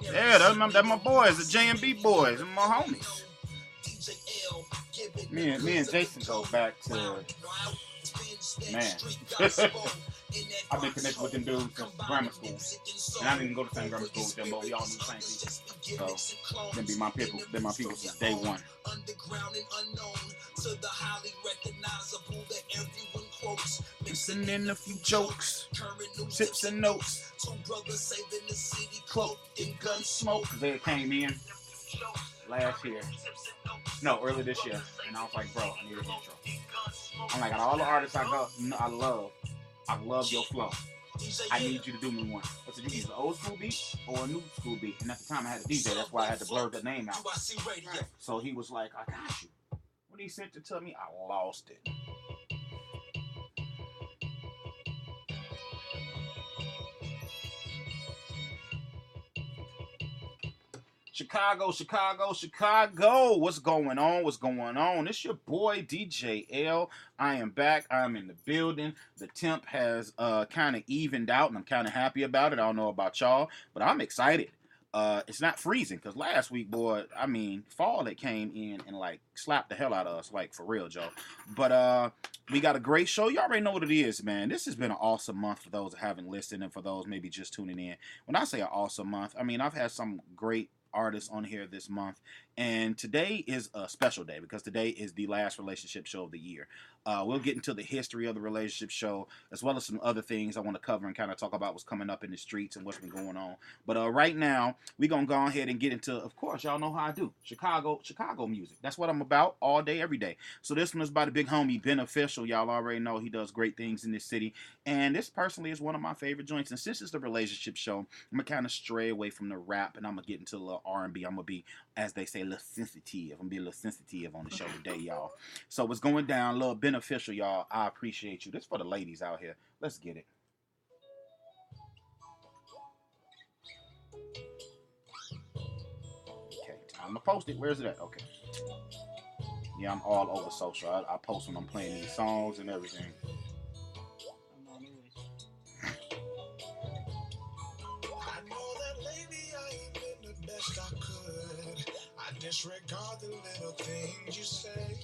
Yeah, that's my boys, the J&B boys, and my homies. Me and Jason go back to, man. I've been connected with them dudes since grammar school, and I didn't even go to the same grammar school with them, but we all do the same people. So them be my people. They're my people since day one. Mixing in a few jokes, tips and notes. Cloak and gun smoke. They came in last year. No, early this year. And I was like, bro, I need an intro. I'm like, out of all the artists I love your flow. I need you to do me one. I said, you use an old school beat or a new school beat? And at the time I had a DJ, that's why I had to blur the name out. So he was like, I got you. When he sent it to me, I lost it. Chicago. What's going on? It's your boy DJ L. I am back. I'm in the building. The temp has kind of evened out, and I'm kind of happy about it. I don't know about y'all, but I'm excited. It's not freezing, because last week, boy, I mean, fall that came in and like slapped the hell out of us, like for real, Joe. But we got a great show. You already know what it is, man. This has been an awesome month for those that haven't listened, and for those maybe just tuning in. When I say an awesome month, I mean I've had some great artists on here this month, and today is a special day because today is the last relationship show of the year. We'll get into the history of the relationship show, as well as some other things I want to cover and kind of talk about what's coming up in the streets and what's been going on. But right now, we're going to go ahead and get into, of course, y'all know how I do, Chicago music. That's what I'm about all day, every day. So this one is by the big homie Beneficial. Y'all already know he does great things in this city. And this personally is one of my favorite joints. And since it's the relationship show, I'm going to kind of stray away from the rap, and I'm going to get into a little R&B. I'm going to be, as they say, a little sensitive. I'm going to be a little sensitive on the show today, y'all. So what's going down, a little Beneficial, y'all. I appreciate you. This is for the ladies out here. Let's get it. Okay, time to post it. Where's it at? Okay. Yeah, I'm all over social. I post when I'm playing these songs and everything. I disregard the little things you say.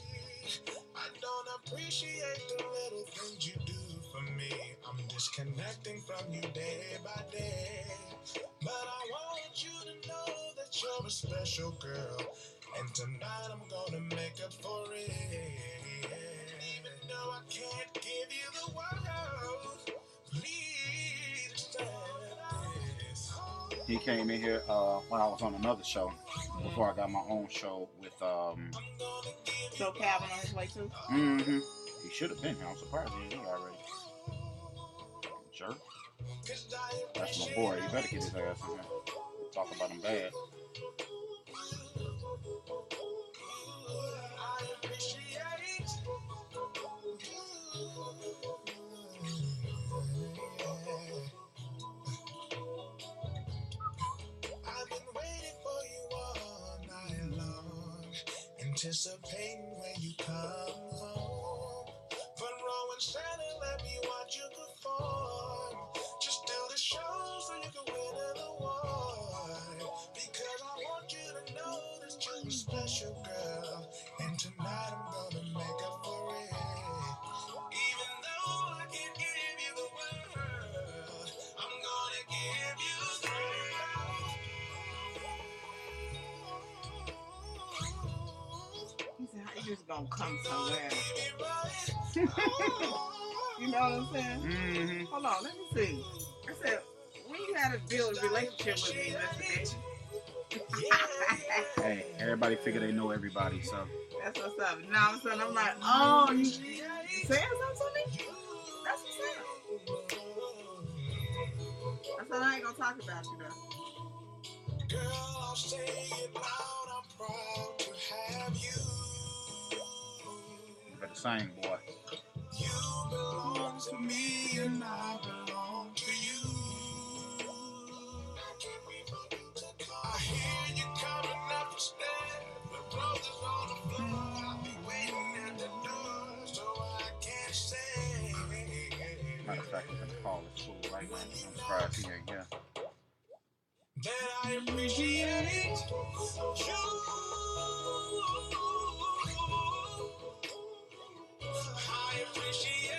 I don't appreciate the little things you do for me. I'm disconnecting from you day by day. But I want you to know that you're a special girl. And tonight I'm gonna make up for it. Even though I can't give you the world, please accept this. He came in here when I was on another show before I got my own show with So Calvin on his way too? Mm-hmm. He should have been here. I'm surprised he ain't here already. Jerk. That's my boy. You better get his ass in here. Talk about him bad. I've been waiting for you all night long, anticipating when you come home. Front row and center, let me watch you perform. Just do the show so you can win an award. Because I want you to know that you're a special girl. And tonight I'm gonna make up for it. Even though I can't give you the world, I'm gonna give you the He said, how you just gonna come somewhere? You know what I'm saying? Mm-hmm. Hold on, let me see. I said, when you had to build a relationship with me, Mr. Hey, everybody figure they know everybody, so. That's what's up. Now all of a sudden I'm like, oh, you saying something to me? That's what's up. I said I ain't gonna talk about you though. Girl, I'll say it loud, I'm proud to have you. You better sing, boy. You belong to me and I belong to you. I hear you coming up the stairs. The roses on the floor. I'll be waiting at the door, so I can't stay. Matter of fact, I'm gonna call this fool right now. I'm surprised he ain't here. That I appreciate you. I appreciate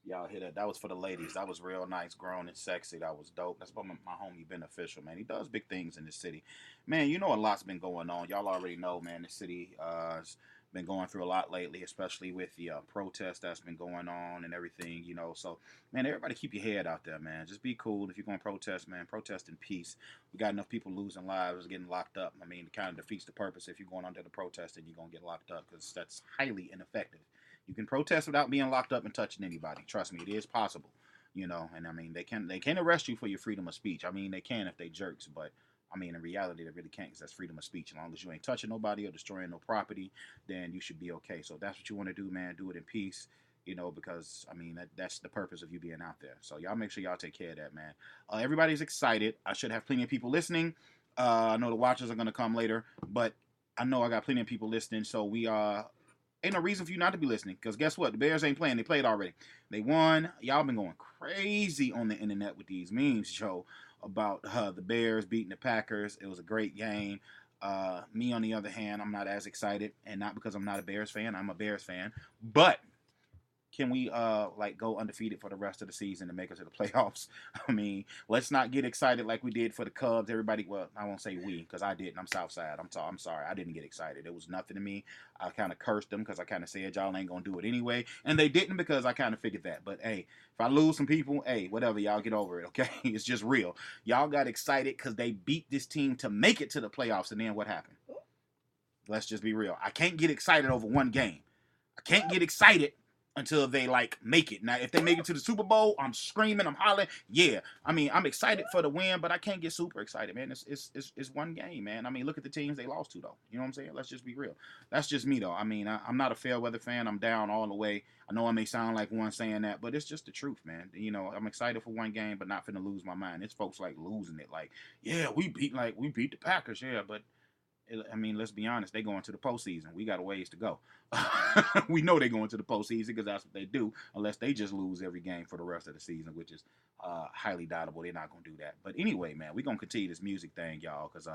Y'all hear that? That was for the ladies. That was real nice, grown and sexy. That was dope. That's about my homie Beneficial, man. He does big things in the city. Man, you know a lot's been going on. Y'all already know, man, the city has been going through a lot lately, especially with the protest that's been going on and everything, you know. So, man, everybody keep your head out there, man. Just be cool. If you're going to protest, man, protest in peace. We got enough people losing lives, getting locked up. I mean, it kind of defeats the purpose if you're going under the protest and you're going to get locked up because that's highly ineffective. You can protest without being locked up and touching anybody. Trust me, it is possible. You know, and I mean, they can arrest you for your freedom of speech. I mean, they can if they jerks, but I mean, in reality, they really can't because that's freedom of speech. As long as you ain't touching nobody or destroying no property, then you should be okay. So if that's what you want to do, man, do it in peace. You know, because I mean that's the purpose of you being out there. So y'all make sure y'all take care of that, man. Everybody's excited. I should have plenty of people listening. I know the watchers are gonna come later, but I know I got plenty of people listening. So we ain't no reason for you not to be listening. Because guess what? The Bears ain't playing. They played already. They won. Y'all been going crazy on the internet with these memes, Joe, about the Bears beating the Packers. It was a great game. Me, on the other hand, I'm not as excited. And not because I'm not a Bears fan. I'm a Bears fan. But can we like go undefeated for the rest of the season and make it to the playoffs? I mean, let's not get excited like we did for the Cubs. Everybody, well, I won't say we because I didn't. I'm Southside. I'm sorry. I didn't get excited. It was nothing to me. I kind of cursed them because I kind of said y'all ain't gonna do it anyway, and they didn't because I kind of figured that. But hey, if I lose some people, hey, whatever, y'all get over it. Okay, it's just real. Y'all got excited because they beat this team to make it to the playoffs, and then what happened? Let's just be real. I can't get excited over one game. I can't get excited until they like make it. Now, if they make it to the Super Bowl, I'm screaming, I'm hollering. Yeah, I mean, I'm excited for the win, but I can't get super excited, man. It's one game, man. I mean, look at the teams they lost to, though. You know what I'm saying? Let's just be real. That's just me, though. I mean, I'm not a fair weather fan. I'm down all the way. I know I may sound like one saying that, but it's just the truth, man. You know, I'm excited for one game, but not finna lose my mind. It's folks like losing it, like, yeah, we beat the Packers, yeah, but I mean, let's be honest. They going to the postseason. We got a ways to go. We know they going to the postseason because that's what they do. Unless they just lose every game for the rest of the season, which is highly doubtable. They're not gonna do that. But anyway, man, we gonna continue this music thing, y'all, because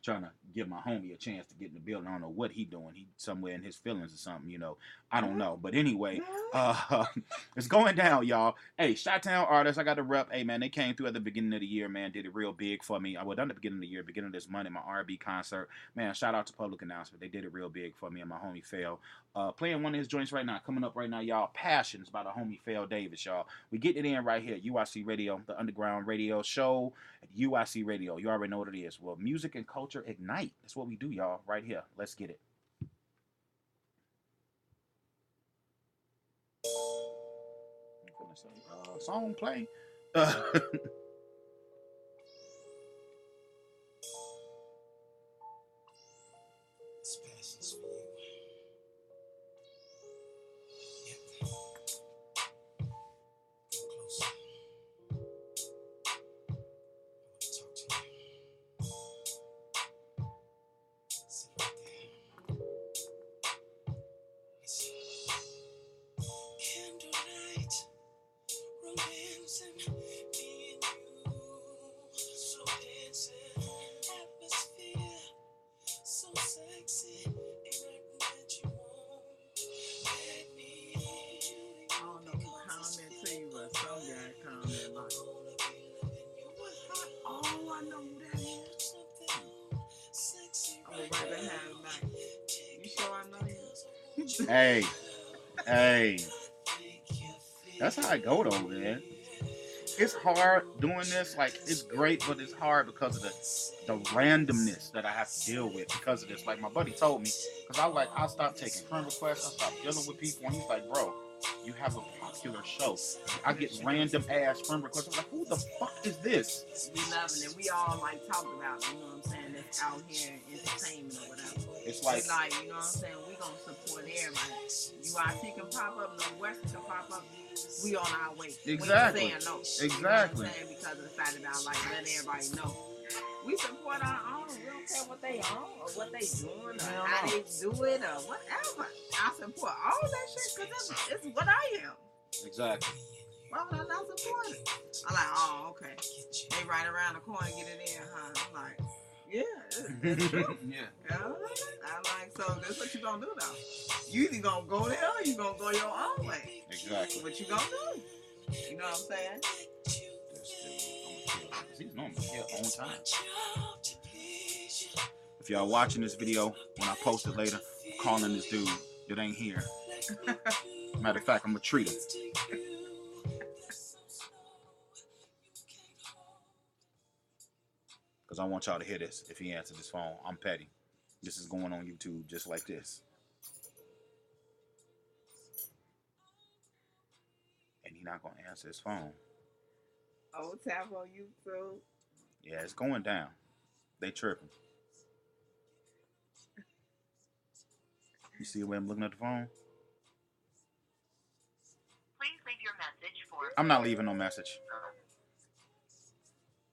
trying to give my homie a chance to get in the building. I don't know what he doing. He somewhere in his feelings or something. You know, I don't know. But anyway, it's going down, y'all. Hey, Chi-Town artists, I got to rep. Hey, man, they came through at the beginning of the year, man. Did it real big for me. I was done at the beginning of the year, beginning of this month, my R&B concert. Man, shout out to Public Announcement. They did it real big for me and my homie Phil. Playing one of his joints right now, coming up right now, y'all. Passions by the homie Phil Davis, y'all. We getting it in right here, UIC Radio, the underground radio show at UIC Radio. You already know what it is. Well, music and culture ignite. That's what we do, y'all, right here. Let's get it. Song play. Hey, hey. That's how I go though, man. it's hard doing this. Like, it's great, but it's hard because of the randomness that I have to deal with because of this. Like, my buddy told me, because I stopped taking friend requests, I stopped dealing with people, and he's like, bro, you have a popular show. I get random ass friend requests. I'm like, who the fuck is this? We loving it. We all like talked about it, you know what I'm saying? That's out here in entertainment or whatever. It's like, you know what I'm saying? We gonna support everybody. UIC can pop up, Northwestern can pop up. We on our way. Exactly. We ain't saying no. Exactly. You know what I'm saying? Because of the fact that I like letting everybody know. We support our own. We don't care what they own or what they doing or how they do it or whatever. I support all that shit because it's what I am. Exactly. Why would I not support it? I'm like, oh, okay. They right around the corner get it in, huh? I'm like, yeah, it's true. Yeah. I'm like, so that's what you gonna do though. You either gonna go there or you gonna go your own way. Exactly. What you gonna do? You know what I'm saying? He's normally here on time. If y'all watching this video, when I post it later, I'm calling this dude that ain't here. Matter of fact, I'm gonna treat him. Because I want y'all to hear this. If he answers his phone, I'm petty. This is going on YouTube just like this. And he's not gonna answer his phone. Oh, tap on YouTube. Yeah, it's going down. They tripping. You see the way I'm looking at the phone? Please leave your message for... I'm not leaving no message.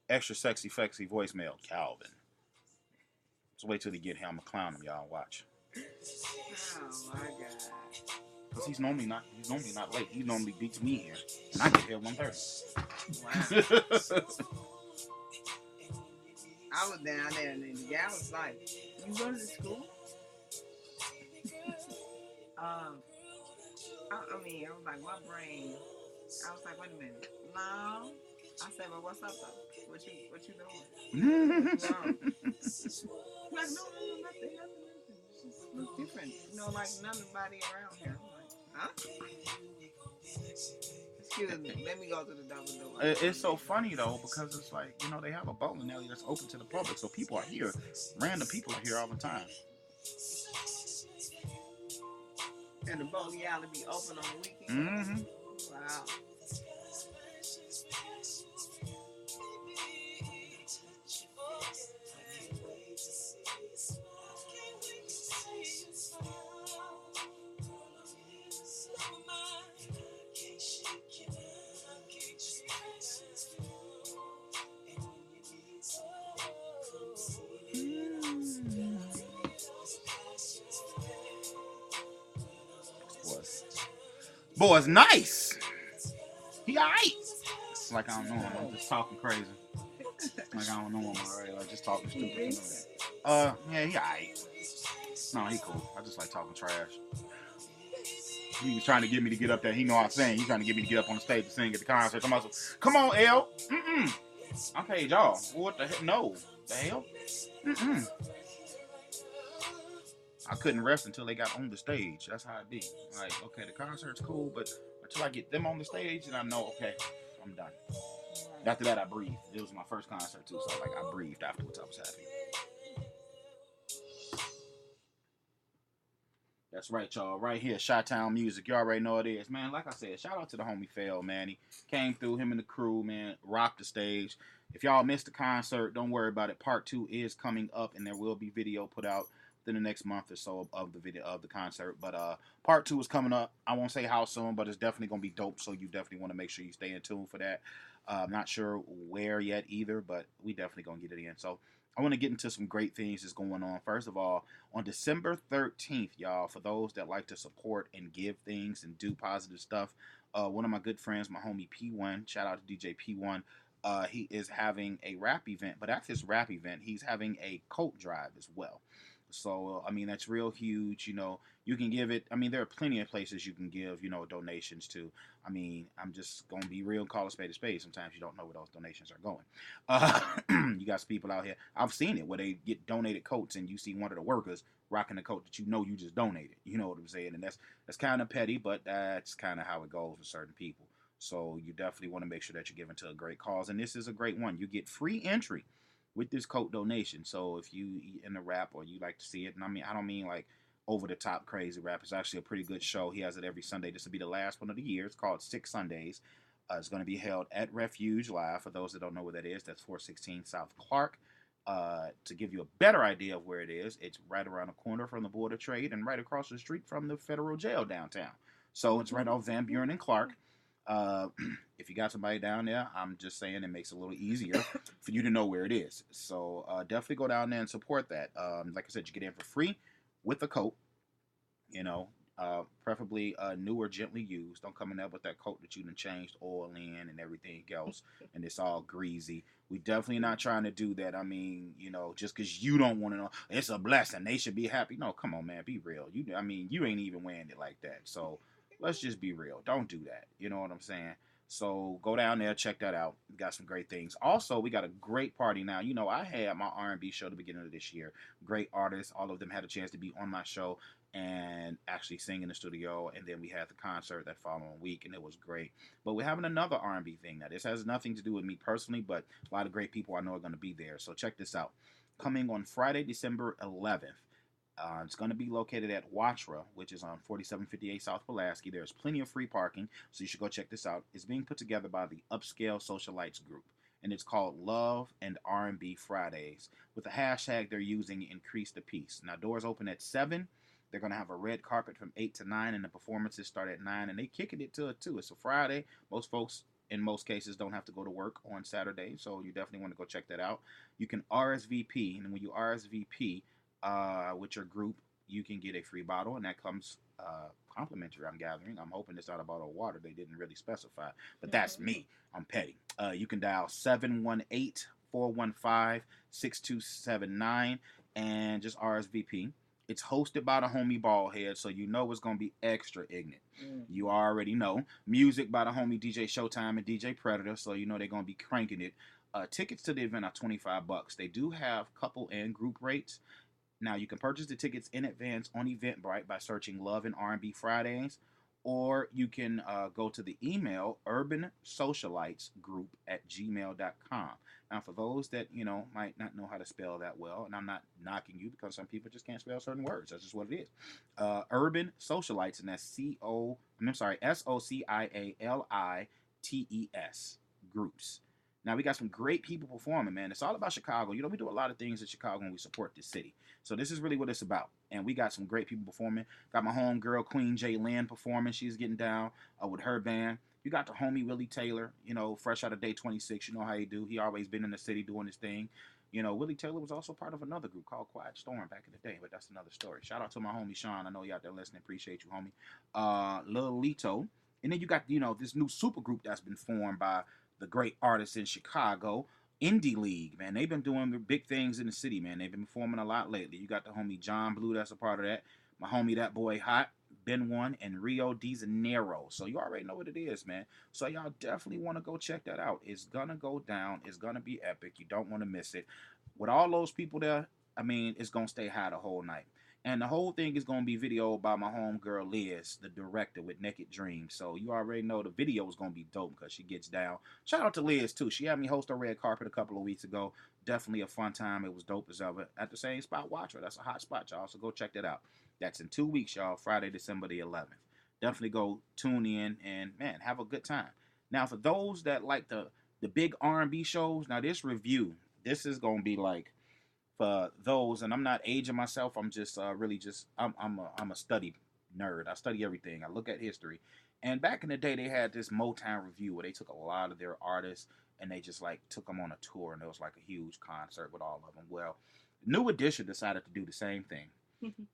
Extra sexy voicemail, Calvin. Just wait till they get here. I'm gonna clown him, y'all. Watch. Oh my God. Cause he's normally not late. He normally beats me here, and I get here at 1:30. Wow. I was down there, and the guy was like, "You go to school?" I was like, my brain. I was like, wait a minute. No. I said, well, what's up though? What you doing? No. Like, no, nothing. It just looks different. You know, like nobody around here. I'm like, huh? Excuse me. Let me go to the double door. It's so funny though, because it's like, you know, they have a bowling alley that's open to the public, so people are here. Random people are here all the time. And the bowling alley be open on the weekend. Mm-hmm. Wow. Boy's nice. He alright. Like I don't know him. I'm just talking crazy. Like I don't know him already. Like just talking stupid. Yeah, he alright. No, he cool. I just like talking trash. He was trying to get me to get up there. He know I sing. He's trying to get me to get up on the stage to sing at the concert. Come on, L. I paid y'all. What the hell? No. The hell? I couldn't rest until they got on the stage. That's how it be. Like, okay, the concert's cool, but until I get them on the stage, and I know, okay, I'm done. After that, I breathed. It was my first concert too, so like I breathed afterwards. I was happy. That's right, y'all. Right here, Chi-Town Music. You already know what it is, man. Like I said, shout out to the homie Phil, man. He came through, him and the crew, man, rocked the stage. If y'all missed the concert, don't worry about it. Part 2 is coming up, and there will be video put out within the next month or so of the video of the concert. But part 2 is coming up. I won't say how soon, but it's definitely gonna be dope. So you definitely want to make sure you stay in tune for that. I'm not sure where yet either, but we definitely gonna get it in. So I want to get into some great things that's going on. First of all, on December 13th, y'all, for those that like to support and give things and do positive stuff, one of my good friends, my homie P1, shout out to DJ P1, he is having a rap event. But at this rap event, he's having a coat drive as well. So, I mean, that's real huge. You know, you can give it. I mean, there are plenty of places you can give, you know, donations to. I mean, I'm just going to be real and call a spade a spade. Sometimes you don't know where those donations are going. You got some people out here. I've seen it where they get donated coats and you see one of the workers rocking the coat that you know you just donated. You know what I'm saying? And that's kind of petty, but that's kind of how it goes with certain people. So you definitely want to make sure that you're giving to a great cause. And this is a great one. You get free entry with this coat donation. So if you in the rap or you like to see it, and I don't mean like over the top crazy rap. It's actually a pretty good show. He has it every Sunday. This will be the last one of the year. It's called Six Sundays. It's going to be held at Refuge Live. For those that don't know where that is, that's 416 South Clark. To give you a better idea of where it is, it's right around the corner from the Board of Trade and right across the street from the federal jail downtown. So it's right off Van Buren and Clark. Uh, if you got somebody down there, I'm just saying it makes it a little easier for you to know where it is. So definitely go down there and support that. Like I said, you get in for free with a coat, you know, preferably new or gently used. Don't come in there with that coat that you done changed oil in and everything else, and it's all greasy. We definitely not trying to do that. I mean, you know, just because you don't want to know, it's a blessing. They should be happy. No, come on, man, be real. I mean, you ain't even wearing it like that. So let's just be real. Don't do that. You know what I'm saying? So go down there, check that out. We got some great things. Also, we got a great party now. You know, I had my R&B show at the beginning of this year. Great artists. All of them had a chance to be on my show and actually sing in the studio. And then we had the concert that following week, and it was great. But we're having another R&B thing now. This has nothing to do with me personally, but a lot of great people I know are going to be there. So check this out. Coming on Friday, December 11th. It's going to be located at Watra, which is on 4758 South Pulaski. There's plenty of free parking, so you should go check this out. It's being put together by the Upscale Socialites Group, and it's called Love and R&B Fridays. With the hashtag they're using, Increase the Peace. Now, doors open at 7. They're going to have a red carpet from 8 to 9, and the performances start at 9, and they kicking it to a 2. It's a Friday. Most folks, in most cases, don't have to go to work on Saturday, so you definitely want to go check that out. You can RSVP, and when you RSVP, with your group, you can get a free bottle, and that comes complimentary, I'm gathering. I'm hoping it's not a bottle of water. They didn't really specify, but that's me. I'm petty. You can dial 718-415-6279 and just RSVP. It's hosted by the homie Ballhead, so you know it's going to be extra ignorant. You already know. Music by the homie DJ Showtime and DJ Predator, so you know they're going to be cranking it. Tickets to the event are $25. They do have couple and group rates. Now, you can purchase the tickets in advance on Eventbrite by searching Love and R&B Fridays, or you can go to the email urbansocialitesgroup@gmail.com. Now, for those that, you know, might not know how to spell that well, and I'm not knocking you because some people just can't spell certain words. That's just what it is. Urban Socialites, and that's SOCIALITES groups. Now, we got some great people performing, man. It's all about Chicago. You know, we do a lot of things in Chicago and we support this city. So this is really what it's about. And we got some great people performing. Got my home girl, Queen J. Lynn, performing. She's getting down with her band. You got the homie Willie Taylor, you know, fresh out of Day 26. You know how he do. He always been in the city doing his thing. You know, Willie Taylor was also part of another group called Quiet Storm back in the day, but that's another story. Shout out to my homie Sean. I know you out there listening. Appreciate you, homie. Lil Lito. And then you got, you know, this new super group that's been formed by the great artists in Chicago, Indie League, man. They've been doing big things in the city, man. They've been performing a lot lately. You got the homie John Blue that's a part of that. My homie That Boy Hot, Ben One, and Rio de Janeiro. So you already know what it is, man. So y'all definitely want to go check that out. It's gonna go down. It's gonna be epic. You don't want to miss it. With all those people there, I mean, it's gonna stay high the whole night. And the whole thing is going to be videoed by my homegirl Liz, the director with Naked Dreams. So you already know the video is going to be dope because she gets down. Shout out to Liz, too. She had me host a red carpet a couple of weeks ago. Definitely a fun time. It was dope as ever. At the same spot, watch her. That's a hot spot, y'all. So go check that out. That's in 2 weeks, y'all. Friday, December the 11th. Definitely go tune in and, man, have a good time. Now, for those that like the big R&B shows, now this review, this is going to be like, for those, and I'm not aging myself. I'm just really just I'm a study nerd. I study everything. I look at history. And back in the day, they had this Motown review where they took a lot of their artists and they just like took them on a tour, and it was like a huge concert with all of them. Well, New Edition decided to do the same thing.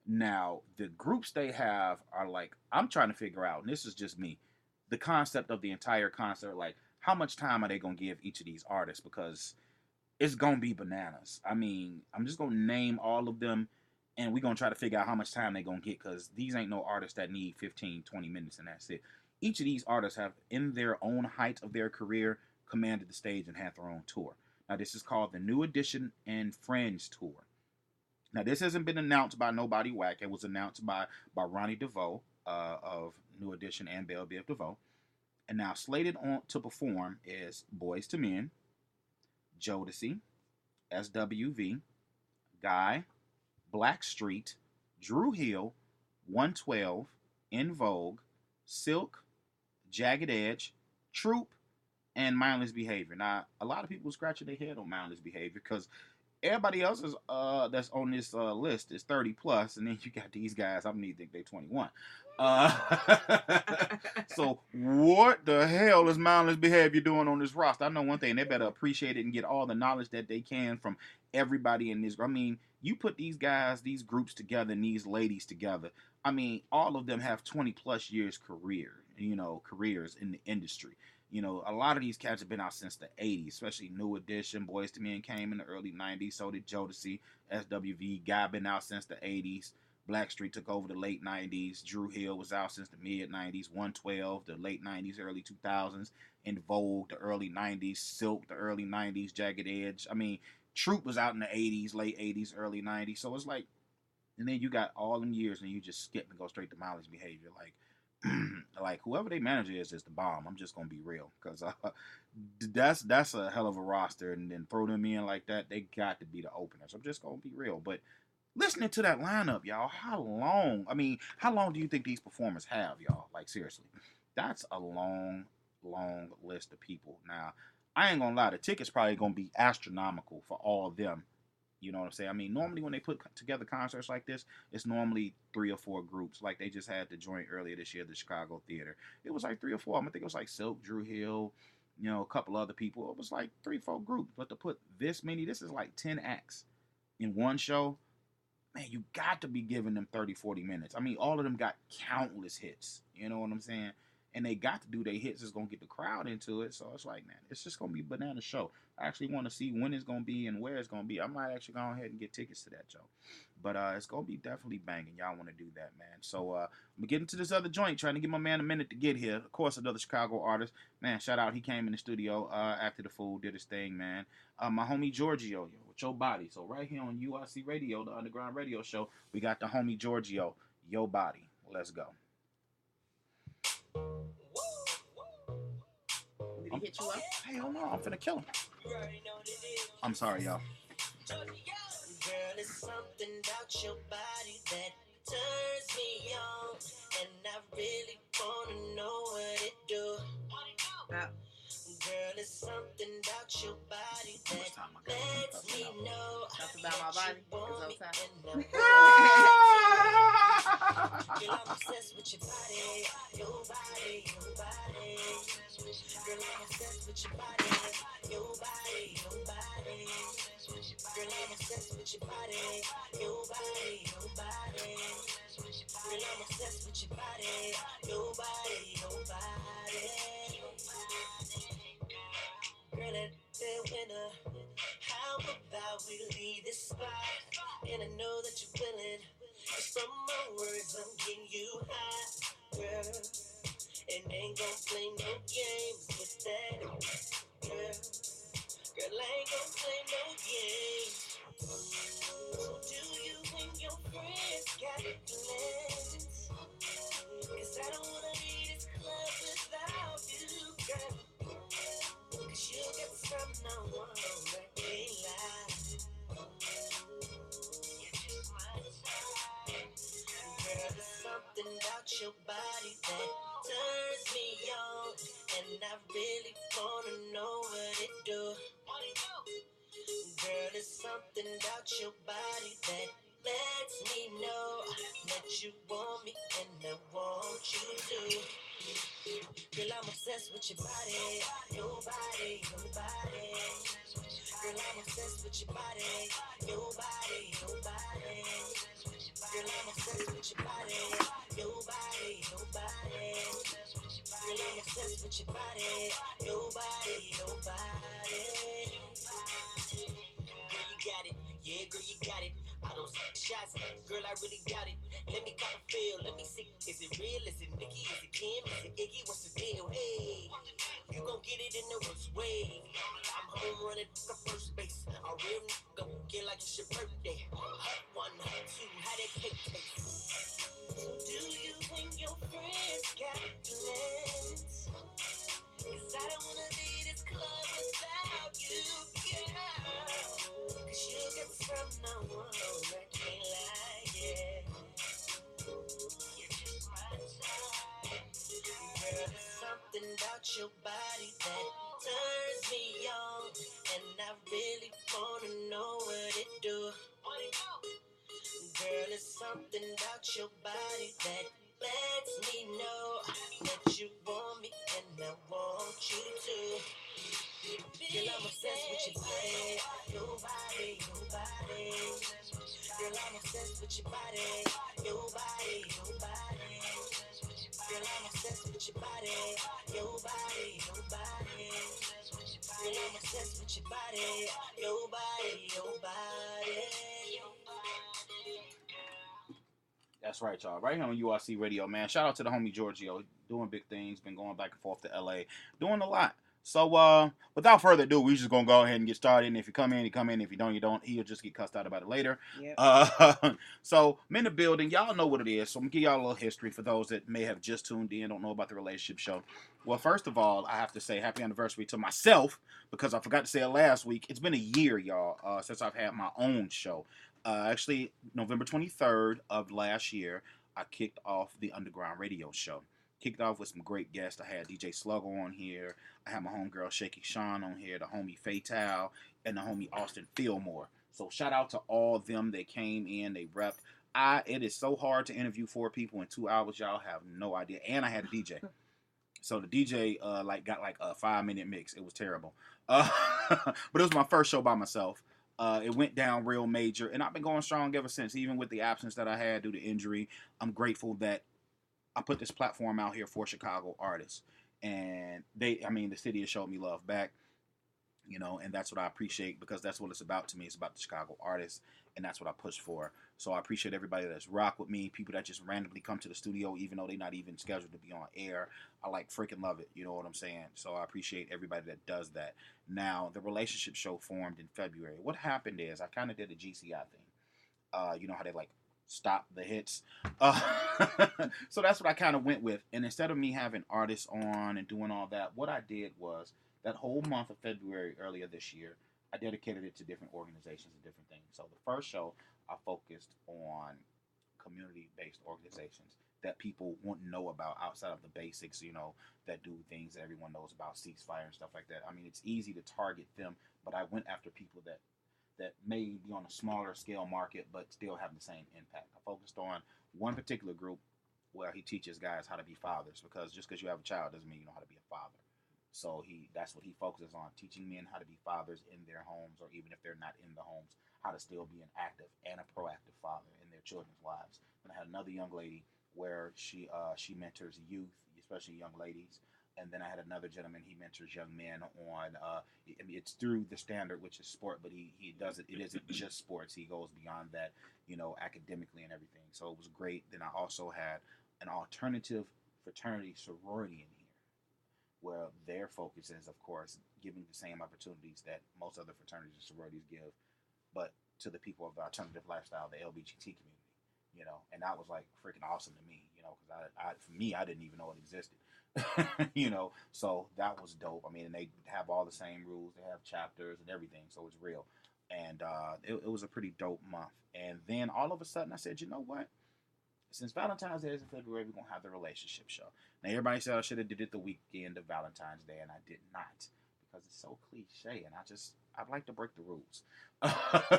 Now, the groups they have are like, I'm trying to figure out, and this is just me, the concept of the entire concert. Like, how much time are they gonna give each of these artists? Because it's gonna be bananas. I mean, I'm just gonna name all of them, and we're gonna try to figure out how much time they're gonna get, because these ain't no artists that need 15, 20 minutes and that's it. Each of these artists have, in their own height of their career, commanded the stage and had their own tour. Now, this is called the New Edition and Friends Tour. Now, this hasn't been announced by nobody whack. It was announced by Ronnie DeVoe of New Edition and Belle Biv DeVoe. And now slated on to perform is Boys to Men, Jodeci, SWV, Guy, Blackstreet, Drew Hill, 112, In Vogue, Silk, Jagged Edge, Troop, and Mindless Behavior. Now, a lot of people scratching their head on Mindless Behavior because everybody else is that's on this list is 30 plus, and then you got these guys. I don't even think they're 21. Uh, so what the hell is Mindless Behavior doing on this roster? I know one thing: they better appreciate it and get all the knowledge that they can from everybody in this. I mean, you put these guys, these groups together, and these ladies together. I mean, all of them have 20 plus years careers in the industry. A lot of these cats have been out since the 80s, especially New Edition. Boys to Men came in the early 90s. So did Jodeci, SWV. Guy been out since the 80s. Blackstreet took over the late 90s. Drew Hill was out since the mid 90s. 112, the late 90s, early 2000s. In Vogue, the early 90s. Silk, the early 90s. Jagged Edge. I mean, Troop was out in the 80s, late 80s, early 90s. So it's like, and then you got all them years and you just skip and go straight to Mindless Behavior. Like whoever their manager is the bomb. I'm just gonna be real, because that's a hell of a roster, and then throw them in like that, they got to be the openers. I'm just gonna be real. But listening to that lineup, y'all, how long do you think these performers have, y'all? Like seriously, that's a long list of people. Now, I ain't gonna lie, the tickets probably gonna be astronomical for all of them. You know what I'm saying? I mean, normally when they put together concerts like this, it's normally 3 or 4 groups. Like they just had the joint earlier this year, the Chicago Theater. It was like 3 or 4. I think it was like Silk, Drew Hill, a couple other people. It was like 3 or 4 groups. But to put this is like 10 acts in one show. Man, you got to be giving them 30, 40 minutes. I mean, all of them got countless hits. You know what I'm saying? And they got to do their hits. It's going to get the crowd into it. So it's like, man, it's just going to be a banana show. I actually want to see when it's going to be and where it's going to be. I might actually go ahead and get tickets to that show. But it's going to be definitely banging. Y'all want to do that, man. So I'm getting to this other joint, trying to give my man a minute to get here. Of course, another Chicago artist. Man, shout out. He came in the studio after the fool, did his thing, man. My homie Giorgio, with Your Body. So right here on URC Radio, the Underground Radio Show, we got the homie Giorgio, Your Body. Let's go. Did he hit you up? Hey, hold on, I'm finna kill him. I'm sorry, y'all. Girl, it's something about your body that turns me on, and I really wanna know what it do. Girl, it's something about your body that lets me know. Something about my body. It's okay. Girl, I'm obsessed with your body, your body, your body. Girl, I'm obsessed with your body, your body, your body. Girl, I'm obsessed with your body, your body, your body. Girl, I'm obsessed with your body, your body, your body. Girl, that winner, how about we leave this spot? And I know that you're willing. From my words, I'm getting you high, girl. And ain't gon' play no games with that, girl. Girl, I ain't gon' play no games. Do you and your friends got plans? 'Cause I don't wanna leave this club without you, girl. 'Cause you got something I wanna can't lie. Girl, there's something about your body that turns me on, and I really wanna know what it do. Girl, there's something about your body that lets me know that you want me and I want you to. Girl, I'm obsessed with your body, your body, your body. Girl, I'm obsessed with your body, your body, your body. Girl, I'm obsessed with your body, your body, your body. Girl, I'm obsessed with your body, your body, your body. Girl, you got it. Yeah, girl, you got it. I don't see the shots. Girl, I really got it. Let me cop a feel. Let me see. Is it real? Is it Nikki? Is it Kim? Is it Iggy? What's the deal? Hey, you gon' get it in the worst way. I'm home running for first base. A real nigga get like it's your birthday. Hut 1, hut 2, how that cake taste? Do you and your friends got plans? something about your body that turns me on, and I really wanna know what it do. Girl, it's something about your body that lets me know that you want me and I want you to. Girl, I'm obsessed with your body, your body, your body. Girl, I'm obsessed with your body, your body, your body. Girl, I'm obsessed with your body, your body, your body. Girl, I'm obsessed with your body, your body, your body. That's right, y'all. Right here on URC Radio, man. Shout out to the homie Giorgio. Doing big things. Been going back and forth to LA. Doing a lot. So, without further ado, we just gonna go ahead and get started. And if you come in, you come in. If you don't, you don't. He'll just get cussed out about it later. Yep. So I'm in the building. Y'all know what it is. So I'm gonna give y'all a little history for those that may have just tuned in, don't know about the relationship show. Well, first of all, I have to say happy anniversary to myself because I forgot to say it last week. It's been a year, y'all, since I've had my own show. Actually, November 23rd of last year, I kicked off the Underground Radio Show. Kicked off with some great guests. I had DJ Sluggo on here. I had my homegirl Shaky Sean on here, the homie Fatal, and the homie Austin Fillmore. So shout out to all of them that came in, they repped. It is so hard to interview 4 people in 2 hours, y'all have no idea. And I had a DJ. So the DJ got like a 5-minute mix. It was terrible. But it was my first show by myself. It went down real major, and I've been going strong ever since. Even with the absence that I had due to injury, I'm grateful that I put this platform out here for Chicago artists, and the city has showed me love back. And that's what I appreciate because that's what it's about to me. It's about the Chicago artists, and that's what I push for. So I appreciate everybody that's rock with me, people that just randomly come to the studio even though they're not even scheduled to be on air. I freaking love it. You know what I'm saying? So I appreciate everybody that does that. Now, the relationship show formed in February. What happened is I kind of did a GCI thing. You know how they stop the hits. So that's what I kind of went with. And instead of me having artists on and doing all that, what I did was that whole month of February earlier this year, I dedicated it to different organizations and different things. So the first show, I focused on community-based organizations that people wouldn't know about outside of the basics, that do things that everyone knows about, ceasefire and stuff like that. I mean, it's easy to target them, but I went after people that may be on a smaller scale market, but still have the same impact. I focused on one particular group where he teaches guys how to be fathers, because just because you have a child doesn't mean you know how to be a father. So that's what he focuses on, teaching men how to be fathers in their homes, or even if they're not in the homes, how to still be an active and a proactive father in their children's lives. And I had another young lady where she mentors youth, especially young ladies. And then I had another gentleman, he mentors young men on, it's through the standard, which is sport, but he does it isn't just sports. He goes beyond that, academically and everything. So it was great. Then I also had an alternative fraternity sorority in here, where their focus is, of course, giving the same opportunities that most other fraternities and sororities give, but to the people of the alternative lifestyle, the LGBT community, and that was freaking awesome to me, because for me, I didn't even know it existed, so that was dope. I mean, and they have all the same rules, they have chapters and everything, so it's real, and it was a pretty dope month. And then all of a sudden, I said, you know what? Since Valentine's Day is in February, we're going to have the relationship show. Now, everybody said I should have did it the weekend of Valentine's Day, and I did not, because it's so cliche, and I'd like to break the rules.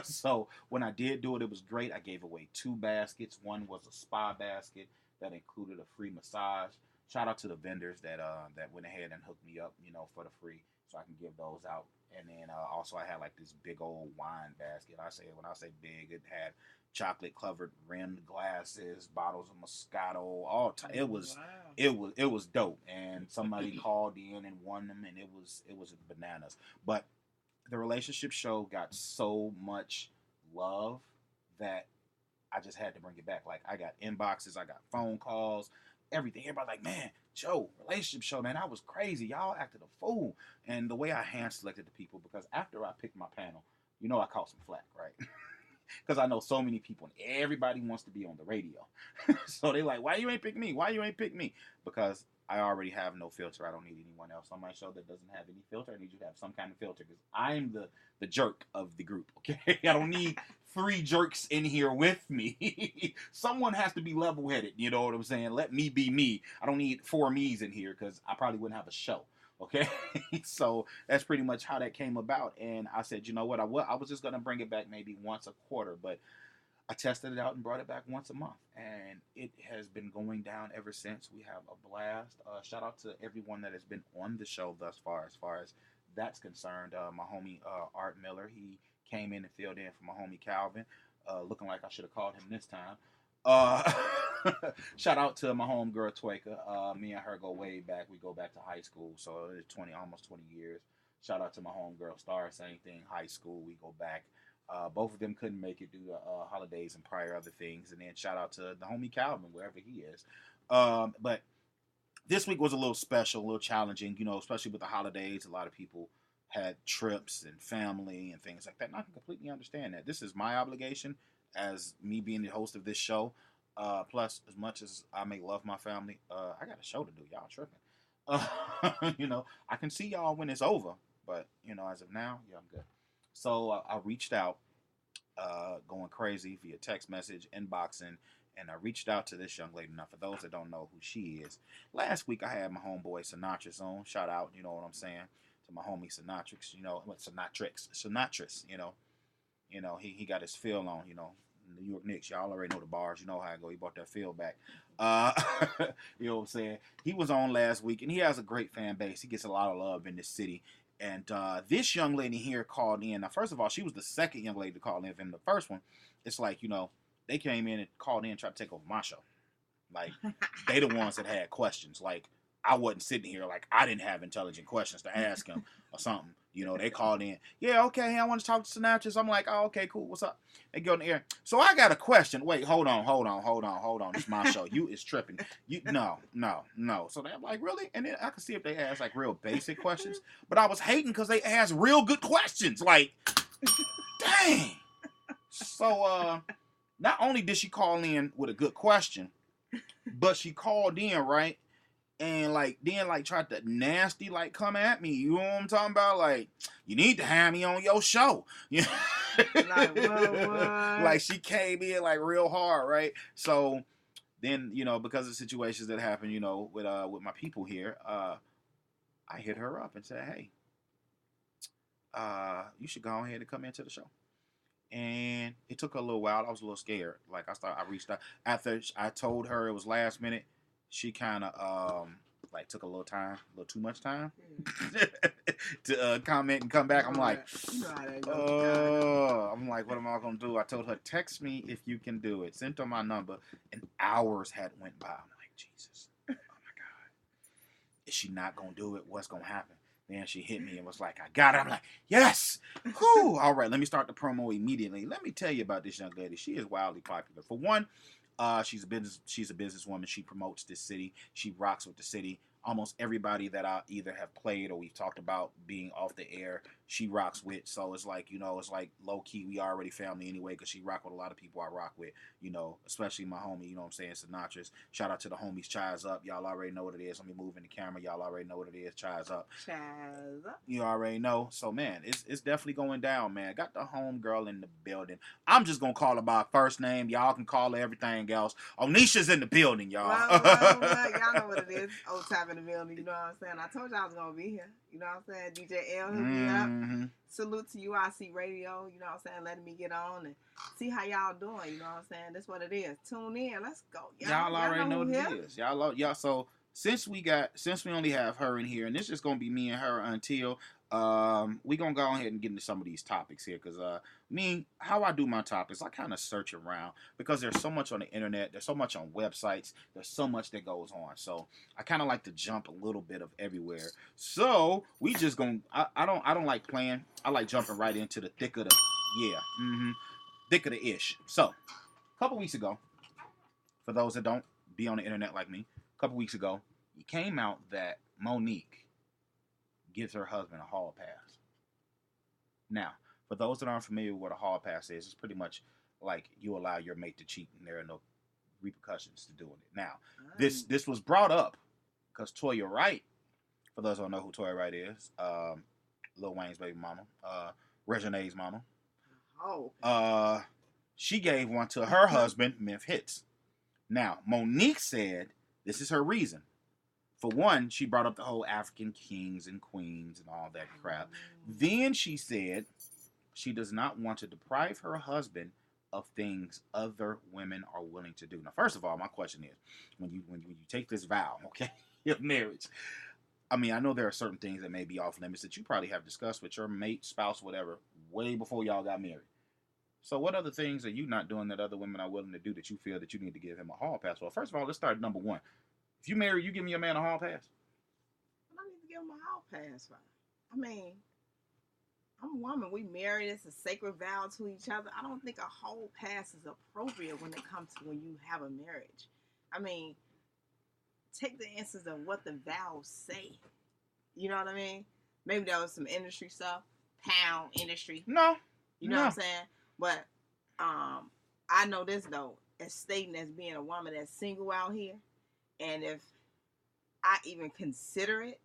So when I did do it, it was great. I gave away 2 baskets. One was a spa basket that included a free massage. Shout out to the vendors that went ahead and hooked me up, for the free, so I can give those out. And then also I had this big old wine basket. When I say big, it had chocolate covered rimmed glasses, bottles of Moscato, it was dope. And somebody called in and won them, and it was bananas. But the relationship show got so much love that I just had to bring it back. I got inboxes, I got phone calls, everything. Everybody man, Joe, relationship show, man, that was crazy. Y'all acted a fool. And the way I hand selected the people, because after I picked my panel, I caught some flack, right? Because I know so many people, and everybody wants to be on the radio. So they why you ain't pick me? Why you ain't pick me? Because I already have no filter. I don't need anyone else on my show that doesn't have any filter. I need you to have some kind of filter because I'm the jerk of the group. Okay, I don't need 3 jerks in here with me. Someone has to be level headed. You know what I'm saying? Let me be me. I don't need 4 me's in here because I probably wouldn't have a show. Okay, so that's pretty much how that came about. And I said, you know what? I was just gonna bring it back maybe once a quarter, but I tested it out and brought it back once a month, and it has been going down ever since. We have a blast. Shout out to everyone that has been on the show thus far, as that's concerned. My homie Art Miller, he came in and filled in for my homie Calvin, looking like I should have called him this time. Uh, Shout out to my homegirl Tweka. Me and her go way back. We go back to high school, so it's almost 20 years. Shout out to my homegirl Star, same thing, high school. We go back. Both of them couldn't make it due to holidays and prior other things. And then shout out to the homie Calvin, wherever he is. But this week was a little special, a little challenging, especially with the holidays. A lot of people had trips and family and things like that. And I can completely understand that. This is my obligation as me being the host of this show. Plus, as much as I may love my family, I got a show to do. Y'all tripping. I can see y'all when it's over. But, as of now, yeah, I'm good. So I reached out, going crazy via text message, inboxing, and I reached out to this young lady. Now, for those that don't know who she is, last week I had my homeboy Sinatrix on. Shout out, you know what I'm saying, to my homie Sinatrix. Sinatrix. He got his feel on. New York Knicks. Y'all already know the bars. You know how I go. He brought that feel back. You know what I'm saying? He was on last week, and he has a great fan base. He gets a lot of love in this city. And this young lady here called in. Now, first of all, she was the second young lady to call in. And the first one, it's like, they came in and called in and tried to take over my show. Like, they the ones that had questions. Like, I wasn't sitting here like I didn't have intelligent questions to ask him or something. They called in. Yeah, okay, I want to talk to Sinatra. I'm like, oh, okay, cool. What's up? They go in the air. So I got a question. Wait, hold on. It's my show. You is tripping. No. So they're like, really? And then I could see if they asked like real basic questions. But I was hating because they asked real good questions. Like, dang. So not only did she call in with a good question, but she called in, right? And then tried to nasty come at me. You know what I'm talking about? Like, you need to have me on your show. Like what? Like she came in real hard, right? So then, because of situations that happen, with my people here, I hit her up and said, hey, you should go ahead and come into the show. And it took a little while. I was a little scared. I reached out after I told her it was last minute. She kind of took a little too much time to comment and come back. I'm like, I'm like, what am I gonna do? I told her, text me if you can do it. Sent her my number, and hours had went by. I'm like, Jesus, oh my God, is she not gonna do it? What's gonna happen? Then she hit me and was like, I got it. I'm like, yes. Whew. All right, let me start the promo immediately. Let me tell you about this young lady. She is wildly popular. For one, she's a businesswoman. She promotes this city. She rocks with the city. Almost everybody that I either have played or we've talked about being off the air, she rocks with. So it's like, it's like low key. We already family anyway because she rock with a lot of people I rock with, especially my homie, you know what I'm saying, Sinatra's. Shout out to the homies, Chai's Up. Y'all already know what it is. Let me move in the camera. Y'all already know what it is. Chai's Up. Chai's Up. You already know. So, man, it's definitely going down, man. Got the home girl in the building. I'm just going to call her by first name. Y'all can call her everything else. Onisha's in the building, y'all. Well, y'all know what it is. Old time in the building, you know what I'm saying? I told y'all I was going to be here. You know what I'm saying? DJ L hit me up. Salute to UIC Radio, you know what I'm saying? Letting me get on and see how y'all doing, you know what I'm saying? That's what it is. Tune in. Let's go. Y'all already know what it is. Y'all, so since we only have her in here, and it's just gonna be me and her until we gonna go ahead and get into some of these topics here, because how I do my topics, I kind of search around because there's so much on the internet, there's so much on websites, there's so much that goes on. So I kind of like to jump a little bit of everywhere. So we just gonna I don't like playing. I like jumping right into the thick of the thick of the ish. So a couple weeks ago, for those that don't be on the internet like me, a couple weeks ago, it came out that Monique gives her husband a hall pass. Now, for those that aren't familiar with what a hall pass is, it's pretty much like you allow your mate to cheat and there are no repercussions to doing it. Now, this was brought up because Toya Wright, for those who don't know who Toya Wright is, Lil Wayne's baby mama, Regine's mama, Oh. she gave one to her husband, Memph Hits. Now, Monique said this is her reason. For one, she brought up the whole African kings and queens and all that crap. Then she said she does not want to deprive her husband of things other women are willing to do. Now, first of all, my question is, when you take this vow, okay, of marriage, I mean, I know there are certain things that may be off limits that you probably have discussed with your mate, spouse, whatever, way before y'all got married. So what other things are you not doing that other women are willing to do that you feel that you need to give him a hall pass? Well, first of all, let's start at number one. If you marry, you giving your man a hall pass? I need to give him a hall pass. I mean, I'm a woman. We married. It's a sacred vow to each other. I don't think a hall pass is appropriate when it comes to when you have a marriage. I mean, take the instance of what the vows say. You know what I mean? Maybe that was some industry stuff. Pound industry. No. You know what I'm saying? But I know this though, as stating as being a woman that's single out here, and if I even consider it,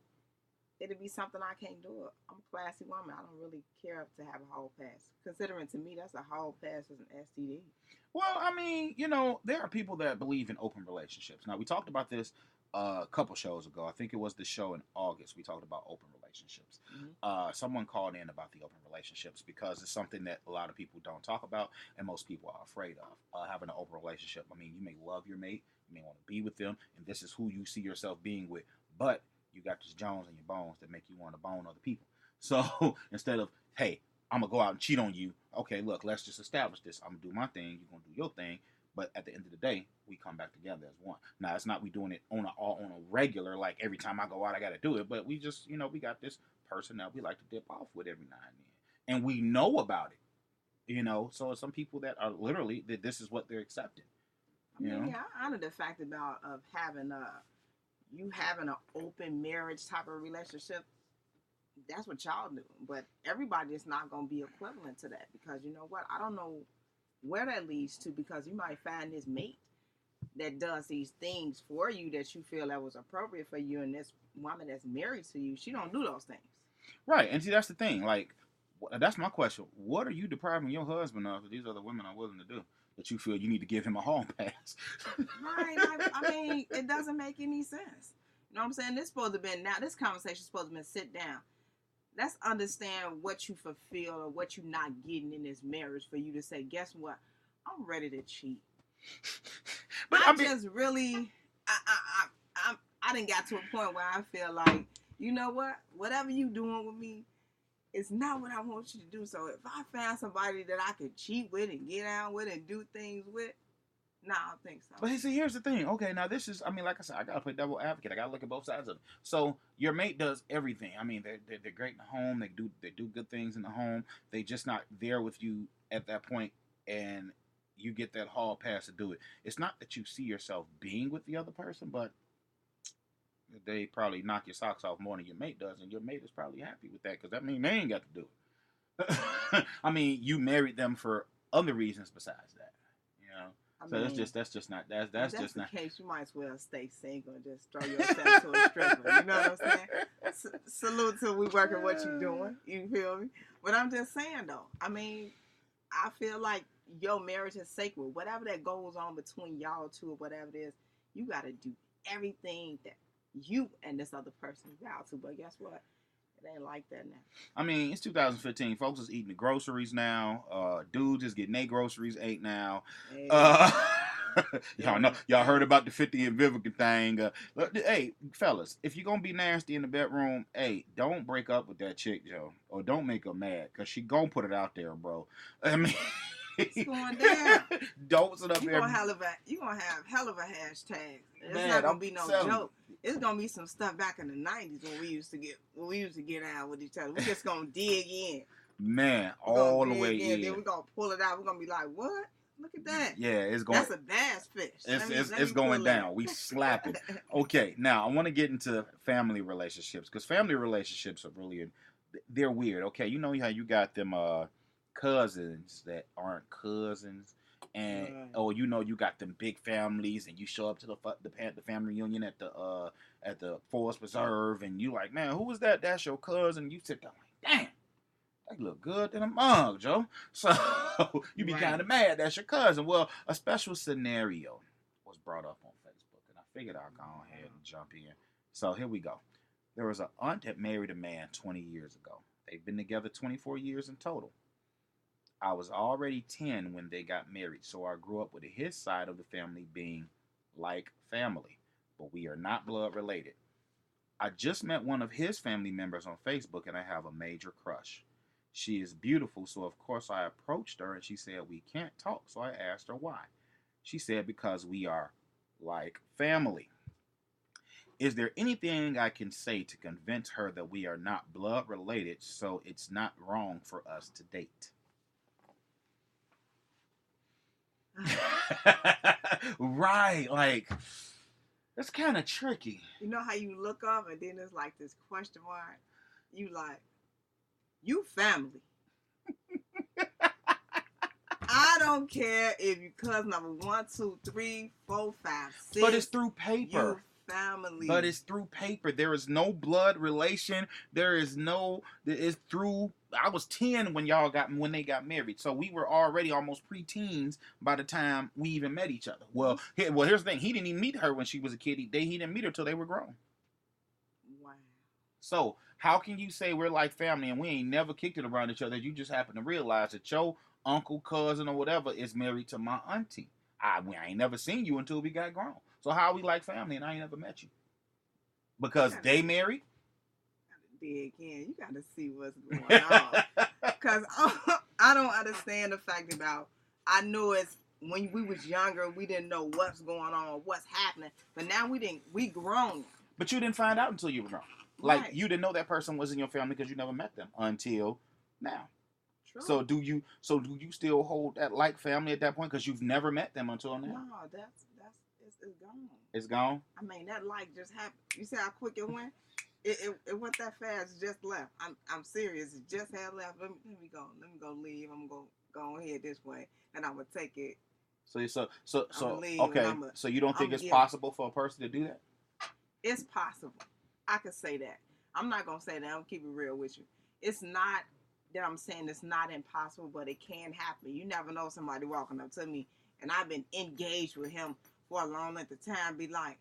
it'd be something I can't do it. I'm a classy woman. I don't really care to have a hall pass. Considering to me, that's a hall pass as an STD. Well, I mean, there are people that believe in open relationships. Now, we talked about this a couple shows ago. I think it was the show in August. We talked about open relationships. Mm-hmm. Someone called in about the open relationships because it's something that a lot of people don't talk about and most people are afraid of, having an open relationship. I mean, you may love your mate, you may want to be with them, and this is who you see yourself being with, but you got this Jones in your bones that make you want to bone other people. So instead of, hey, I'm going to go out and cheat on you, okay, look, let's just establish this. I'm going to do my thing, you're going to do your thing, but at the end of the day, we come back together as one. Now, it's not we doing it on a regular, like every time I go out, I got to do it, but we just, we got this person that we like to dip off with every now and then. And we know about it, so some people that are literally, that this is what they're accepting. Yeah, I honor the fact of having an open marriage type of relationship. That's what y'all do, but everybody is not going to be equivalent to that, because you know what? I don't know where that leads to, because you might find this mate that does these things for you that you feel that was appropriate for you, and this woman that's married to you, she don't do those things. Right, and see, that's the thing. Like, that's my question. What are you depriving your husband of that these other women are willing to do that you feel you need to give him a hall pass? Right. I mean, it doesn't make any sense. You know what I'm saying? This conversation is supposed to be sit down. Let's understand what you fulfill or what you're not getting in this marriage for you to say, guess what? I'm ready to cheat. But I done got to a point where I feel like, you know what? Whatever you doing with me, it's not what I want you to do. So if I found somebody that I could cheat with and get out with and do things with, no, I don't think so. But see, here's the thing. Okay, now this is, like I said, I got to play devil advocate. I got to look at both sides of it. So your mate does everything. I mean, they're great in the home. They do good things in the home. They just not there with you at that point, and you get that hall pass to do it. It's not that you see yourself being with the other person, but they probably knock your socks off more than your mate does, and your mate is probably happy with that, because that means they ain't got to do it. I mean, you married them for other reasons besides that, So that's just not that's just not. In case, you might as well stay single and just throw yourself to a stripper. You know what I'm saying? Salute to we working what you doing. You feel me? But I'm just saying though. I mean, I feel like your marriage is sacred. Whatever that goes on between y'all two or whatever it is, you got to do everything that you and this other person vow to. But guess what? It ain't like that now. I mean, it's 2015. Folks is eating the groceries now. Dudes is getting their groceries ate now. Hey. Y'all heard about the 50 and Vivica thing. Hey, fellas, if you're gonna be nasty in the bedroom, hey, don't break up with that chick, Joe, or don't make her mad, cause she gonna put it out there, bro. I mean, it's going down. Don't sit up there. You gonna have hell of a hashtag. It's not gonna be no joke. It's gonna be some stuff back in the 90s when we used to get out with each other. We just gonna dig in. Man, all the way in. Then we're gonna pull it out. We're gonna be like, what? Look at that. Yeah, it's going. That's a bass fish. It's going down. We slapping. Okay, now I want to get into family relationships, because family relationships are really, they're weird. Okay, you know how you got them cousins that aren't cousins, and you got them big families, and you show up to the family reunion at the at the Forest Preserve, and you like, man, who was that? That's your cousin. You sit there like, damn. They look good in a mug, Joe. So you be kind of mad. That's your cousin. Well, a special scenario was brought up on Facebook, and I figured I'll go ahead and jump in. So here we go. There was an aunt that married a man 20 years ago. They've been together 24 years in total. I was already 10 when they got married, so I grew up with his side of the family being like family, but we are not blood related. I just met one of his family members on Facebook, and I have a major crush. She is beautiful, so of course I approached her, and she said we can't talk, so I asked her why. She said because we are like family. Is there anything I can say to convince her that we are not blood related so it's not wrong for us to date? Right, like, it's kind of tricky. You know how you look up and then there's like this question mark? You like, you family. I don't care if you cousin number 1, 2, 3, 4, 5, 6. But it's through paper. You family. But it's through paper. There is no blood relation. There is no. It's through. I was 10 when they got married, so we were already almost pre-teens by the time we even met each other. Well, here's the thing. He didn't even meet her when she was a kid. He didn't meet her till they were grown. Wow. So how can you say we're like family and we ain't never kicked it around each other? You just happen to realize that your uncle, cousin, or whatever is married to my auntie. I ain't never seen you until we got grown. So how are we like family and I ain't never met you? Because they married? Dig in. You got to see what's going on. Because I don't understand the fact about, I know it's when we was younger, we didn't know what's going on, what's happening. But now we grown. But you didn't find out until you were grown. Like, you didn't know that person was in your family because you never met them until now. True. So do you still hold that like family at that point because you've never met them until now? No, it's gone. It's gone? I mean, that like just happened. You see how quick it went? It went that fast. It just left. I'm serious. It just had left. Let me go leave. I'm gonna go ahead this way, and I'm gonna take it. So okay. So you don't think it's possible for a person to do that? It's possible. I could say that. I'm not gonna say that. I'm keep it real with you. It's not that I'm saying it's not impossible, but it can happen. You never know somebody walking up to me, and I've been engaged with him for a long length of time. Be like,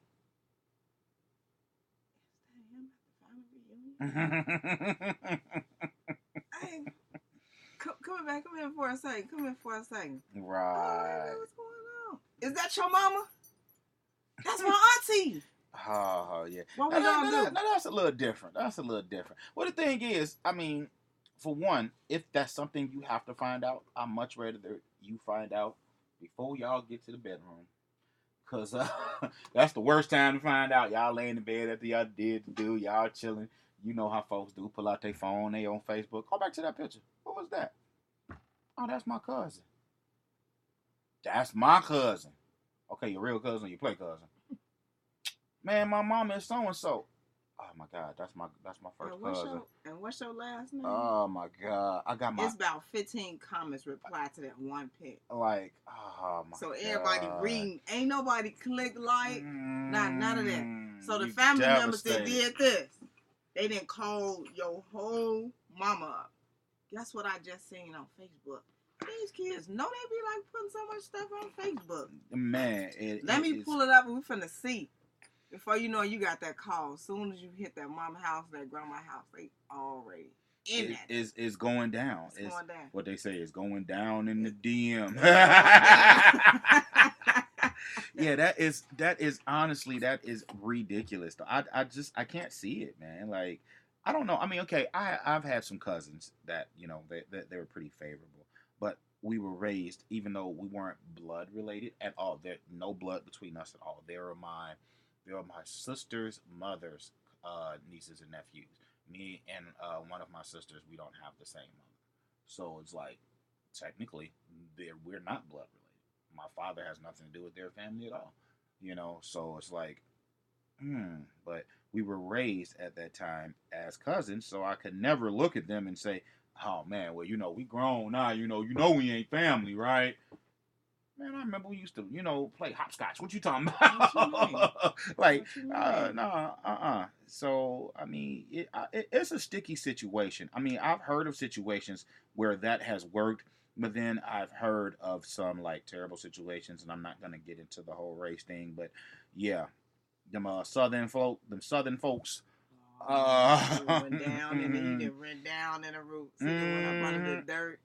is that him at the family reunion? Hey, come back. Come here for a second. Right. Oh, what's going on? Is that your mama? That's my auntie. Oh, yeah. What we gonna do? No, that's a little different. Well, the thing is, I mean, for one, if that's something you have to find out, I'd much rather you find out before y'all get to the bedroom. Because that's the worst time to find out. Y'all laying in bed after y'all did do. Y'all chilling. You know how folks do. Pull out their phone. They on Facebook. Go back to that picture. What was that? Oh, that's my cousin. That's my cousin. Okay, your real cousin or your play cousin? Man, my mama is so-and-so. Oh, my God. That's my first cousin. And what's your last name? Oh, my God. It's about 15 comments reply to that one pic. Like, oh, my God. So everybody reading. Ain't nobody click like. None of that. So the family members that did this, they didn't call your whole mama up. Guess what I just seen on Facebook? These kids know they be like putting so much stuff on Facebook. Man. Let me pull it up and we finna see. Before you know, you got that call. As soon as you hit that mama house, that grandma house, they already in that. It's going down. It's going down. What they say is going down in the DM. Yeah, that is honestly, that is ridiculous. I can't see it, man. Like, I don't know. I mean, okay, I've had some cousins that, you know, they were pretty favorable, but we were raised, even though we weren't blood related at all. There no blood between us at all. They were my sister's mother's nieces and nephews. Me and one of my sisters, we don't have the same mother. So it's like, technically, we're not blood related. My father has nothing to do with their family at all. You know, so it's like, but we were raised at that time as cousins, so I could never look at them and say, oh man, well, you know, we grown now, you know we ain't family, right? Man, I remember we used to, play hopscotch. What you talking What you mean? about? Like, What you mean? nah. So, I mean, it's a sticky situation. I mean, I've heard of situations where that has worked, but then I've heard of some like terrible situations, and I'm not gonna get into the whole race thing, but yeah, them southern folks. You went down and then you did run down in the roots. You went up under the dirt.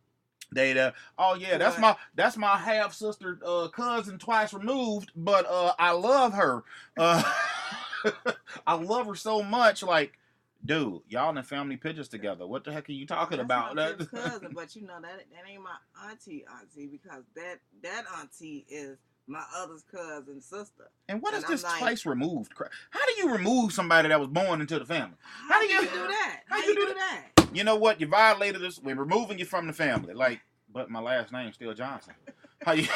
They oh yeah, that's my half sister cousin twice removed, but I love her. I love her so much. Like, dude, y'all in family pictures together. What the heck are you talking about? My cousin, but that ain't my auntie because that auntie is my other's cousin sister. And what is this twice removed crap? How do you remove somebody that was born into the family? How do you do that? How you do that? You know what? You violated us. We're removing you from the family. Like, but my last name's still Johnson. How you?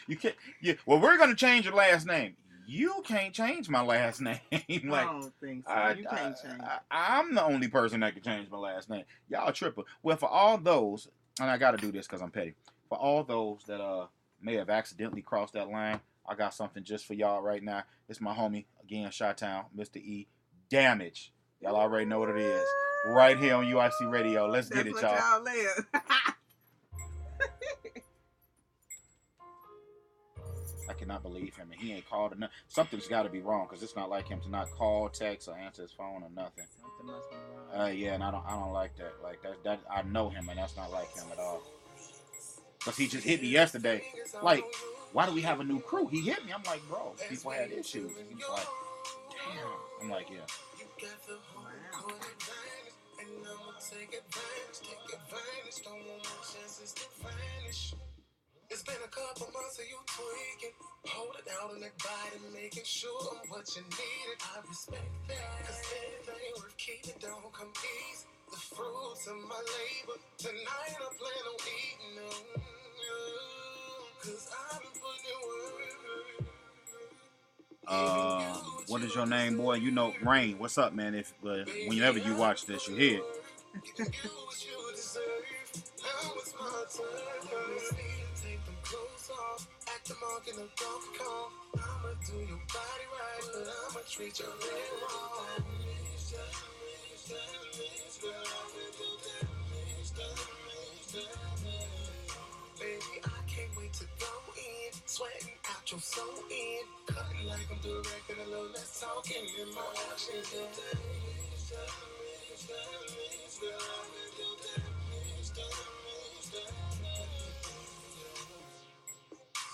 You can't. Yeah. Well, we're gonna change your last name. You can't change my last name. Like, I don't think so. You can't change. I'm the only person that can change my last name. Y'all triple. Well, for all those, and I got to do this because I'm petty. For all those that may have accidentally crossed that line, I got something just for y'all right now. It's my homie again, Chi-Town, Mr. E. Damage. Y'all already know what it is. Right here on UIC Radio. Let's get it, y'all. Y'all live. I cannot believe him, and he ain't called enough. Something's got to be wrong because it's not like him to not call, text, or answer his phone or nothing. Something must be wrong. Yeah, and I don't like that. Like that I know him, and that's not like him at all. Cause he just hit me yesterday. Like, why do we have a new crew? He hit me. I'm like, bro, people had issues. And he's like, damn. I'm like, yeah. Wow. It's been a couple months of you tweaking, holding out on that body, making sure I'm what you needed. I respect that, cause anything worth keeping don't come easy. The fruits of my labor, tonight I plan on eating them. Cause I've been putting in work. What is your name, boy? You know, Rain. What's up, man? If whenever you watch this, you hear it. Act the mark in the golf call. I'ma do your body right, but I'ma treat your leg wrong. Baby, I can't wait to go in, sweating out your soul in, cutting like I'm directing a little less talking in my actions.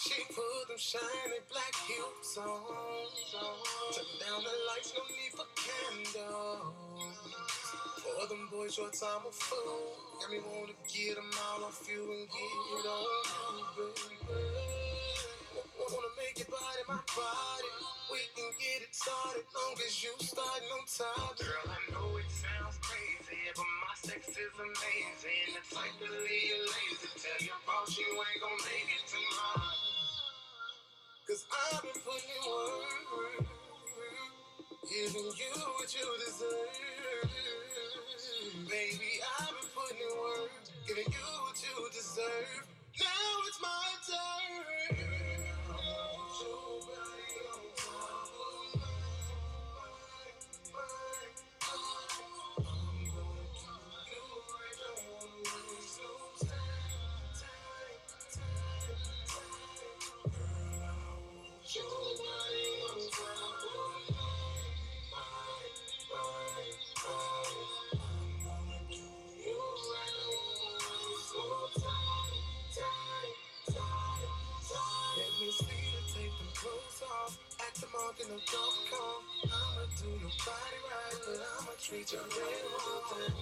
She put them shiny black heels on. Turn down the lights, no need for candles. For them boys, your time a fool. Got me wanna get them all off you and get on you, baby. Wanna make your body my body. We can get it started, long as you starting on top. Girl, I know it sounds crazy, but my sex is amazing. It's like to leave you lazy. Tell your boss you ain't gon' make it tomorrow. Cause I've been putting in work, giving you what you deserve. Baby, I've been putting in work, giving you what you deserve. Now it's my turn. I want your body on top of mine. I'm gonna do you right, don't wanna waste no time. Girl, I want your body on top of mine. I'm gonna do you right, don't wanna waste no time. Let me see you take them clothes off, act the mark in the golf call. I'ma do your body right, but I'ma treat your leg wrong.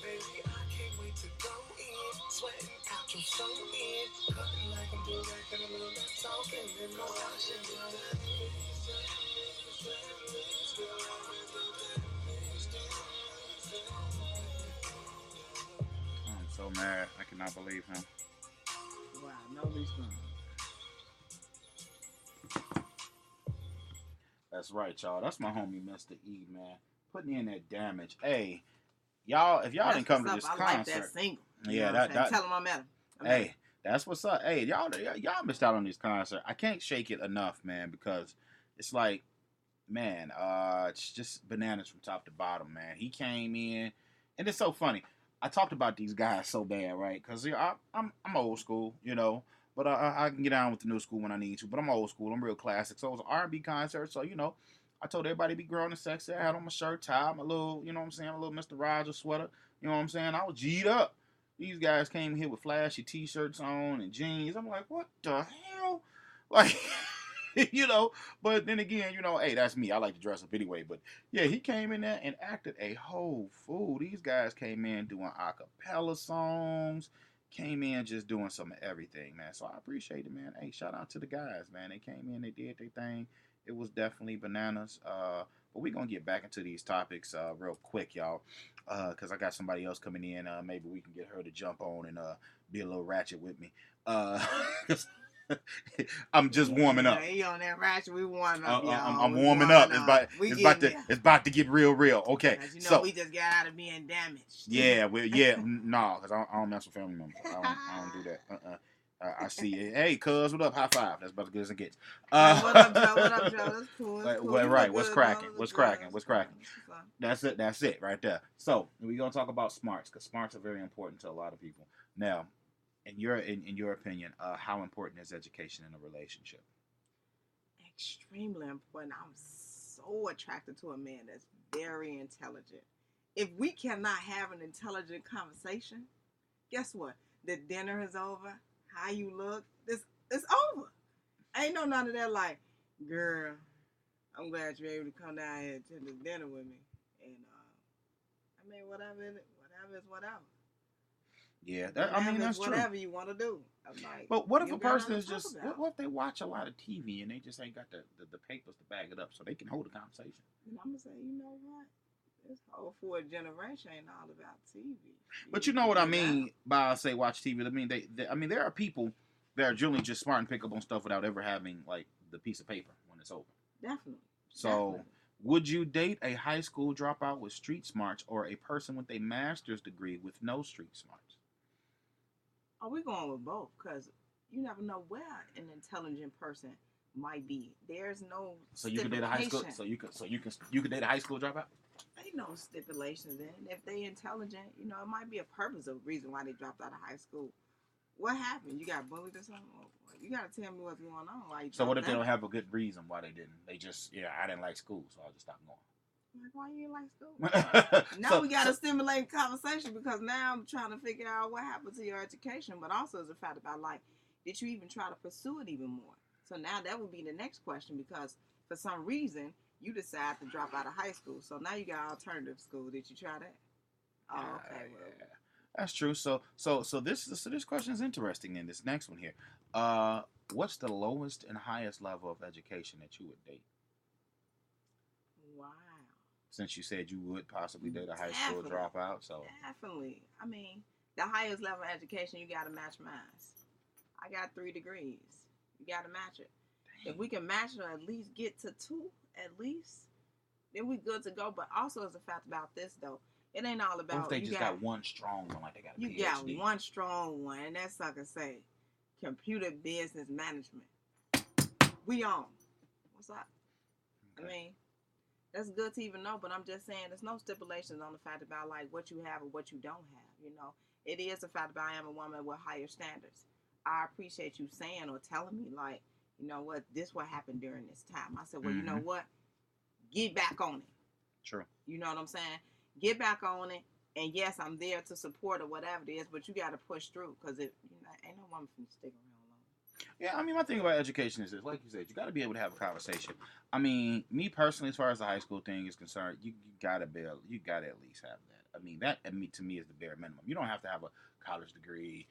Baby, I can't wait to go in, sweating out your soul in, cutting like I'm directing a little less talking in my Washington. I'm so mad. I cannot believe him. Wow, no response. That's right, y'all. That's my homie, Mr. E, man. putting in that damage. Hey, y'all, if y'all didn't come to this I concert, like that single. yeah, that tell them I met him. Hey, that's what's up. Hey, y'all missed out on this concert. I can't shake it enough, man, because it's like, man, it's just bananas from top to bottom, man. He came in, and it's so funny. I talked about these guys so bad, right? Because I'm old school, but I can get down with the new school when I need to. But I'm old school. I'm real classic. So it was an R&B concert. So I told everybody to be grown and sexy. I had on my shirt, tie, my little, you know what I'm saying, a little Mr. Rogers sweater. You know what I'm saying? I was G'd up. These guys came here with flashy T-shirts on and jeans. I'm like, what the hell? Like, but then again, hey, that's me. I like to dress up anyway. But yeah, he came in there and acted a whole fool. These guys came in doing a cappella songs, came in just doing some of everything, man. So I appreciate it, man. Hey, shout out to the guys, man. They came in, they did their thing. It was definitely bananas. But we're going to get back into these topics real quick, y'all, because I got somebody else coming in. Maybe we can get her to jump on and be a little ratchet with me. I'm just warming up. He on that ratchet. We warming up, y'all. I'm warming up. It's about to get real. Okay. So we just got out of being damaged. Yeah, no, because I don't mess with family members. I don't do that. I see it. Hey, cuz, what up? High five. That's about as good as it gets. What up, Joe? That's cool. Right. What's cracking? That's it right there. So we're gonna talk about smarts, because smarts are very important to a lot of people. Now, in your opinion, how important is education in a relationship? Extremely important. I'm so attracted to a man that's very intelligent. If we cannot have an intelligent conversation, guess what? The dinner is over. How you look, it's over. Ain't none of that like, girl, I'm glad you're able to come down here to the dinner with me. And whatever is whatever. Yeah, that's true. Whatever you want to do. Like, but what if a person is just what if they watch a lot of TV and they just ain't got the papers to back it up so they can hold a conversation? And I'm gonna say, you know what? This whole forward generation ain't all about TV. But you know what I mean by I say watch TV. I mean there are people that are generally just smart and pick up on stuff without ever having like the piece of paper when it's over. Definitely. So would you date a high school dropout with street smarts or a person with a master's degree with no street smarts? Are we going with both? Because you never know where an intelligent person might be. There's no. So you could date a high school. So you could date a high school dropout. Ain't no stipulations in. If they intelligent, it might be a purpose of reason why they dropped out of high school. What happened? You got bullied or something? You got to tell me what's going on. So what if they don't have a good reason why they didn't? They just, I didn't like school, so I just stopped going. Like, why you didn't like school? Now we got to stimulate conversation, because now I'm trying to figure out what happened to your education, but also as a fact about, like, did you even try to pursue it even more? So now that would be the next question, because for some reason you decide to drop out of high school. So now you got alternative school. Did you try that? Oh, okay. Yeah. That's true. So this question is interesting. In this next one here, what's the lowest and highest level of education that you would date? Wow. Since you said you would possibly date a high school dropout, so definitely. I mean, the highest level of education, you got to match mine. I got 3 degrees. You got to match it. Dang. If we can match it, or at least get to 2, at least, then we good to go. But also, as a fact about this, though, it ain't all about. What if they just got one strong one, like they got a PhD? You got one strong one, and that sucker say, computer business management. We on. What's up? Okay. I mean, that's good to even know, but I'm just saying there's no stipulations on the fact about like what you have or what you don't have. It is a fact about I am a woman with higher standards. I appreciate you saying or telling me, like, you know what, this what happened during this time. I said, well, you know what? Get back on it. True. You know what I'm saying? Get back on it. And yes, I'm there to support or whatever it is, but you got to push through, because ain't no woman from sticking around long. Yeah, I mean, my thing about education is this. Like you said, you got to be able to have a conversation. I mean, me personally, as far as the high school thing is concerned, you got to at least have that. I mean, that to me is the bare minimum. You don't have to have a college degree,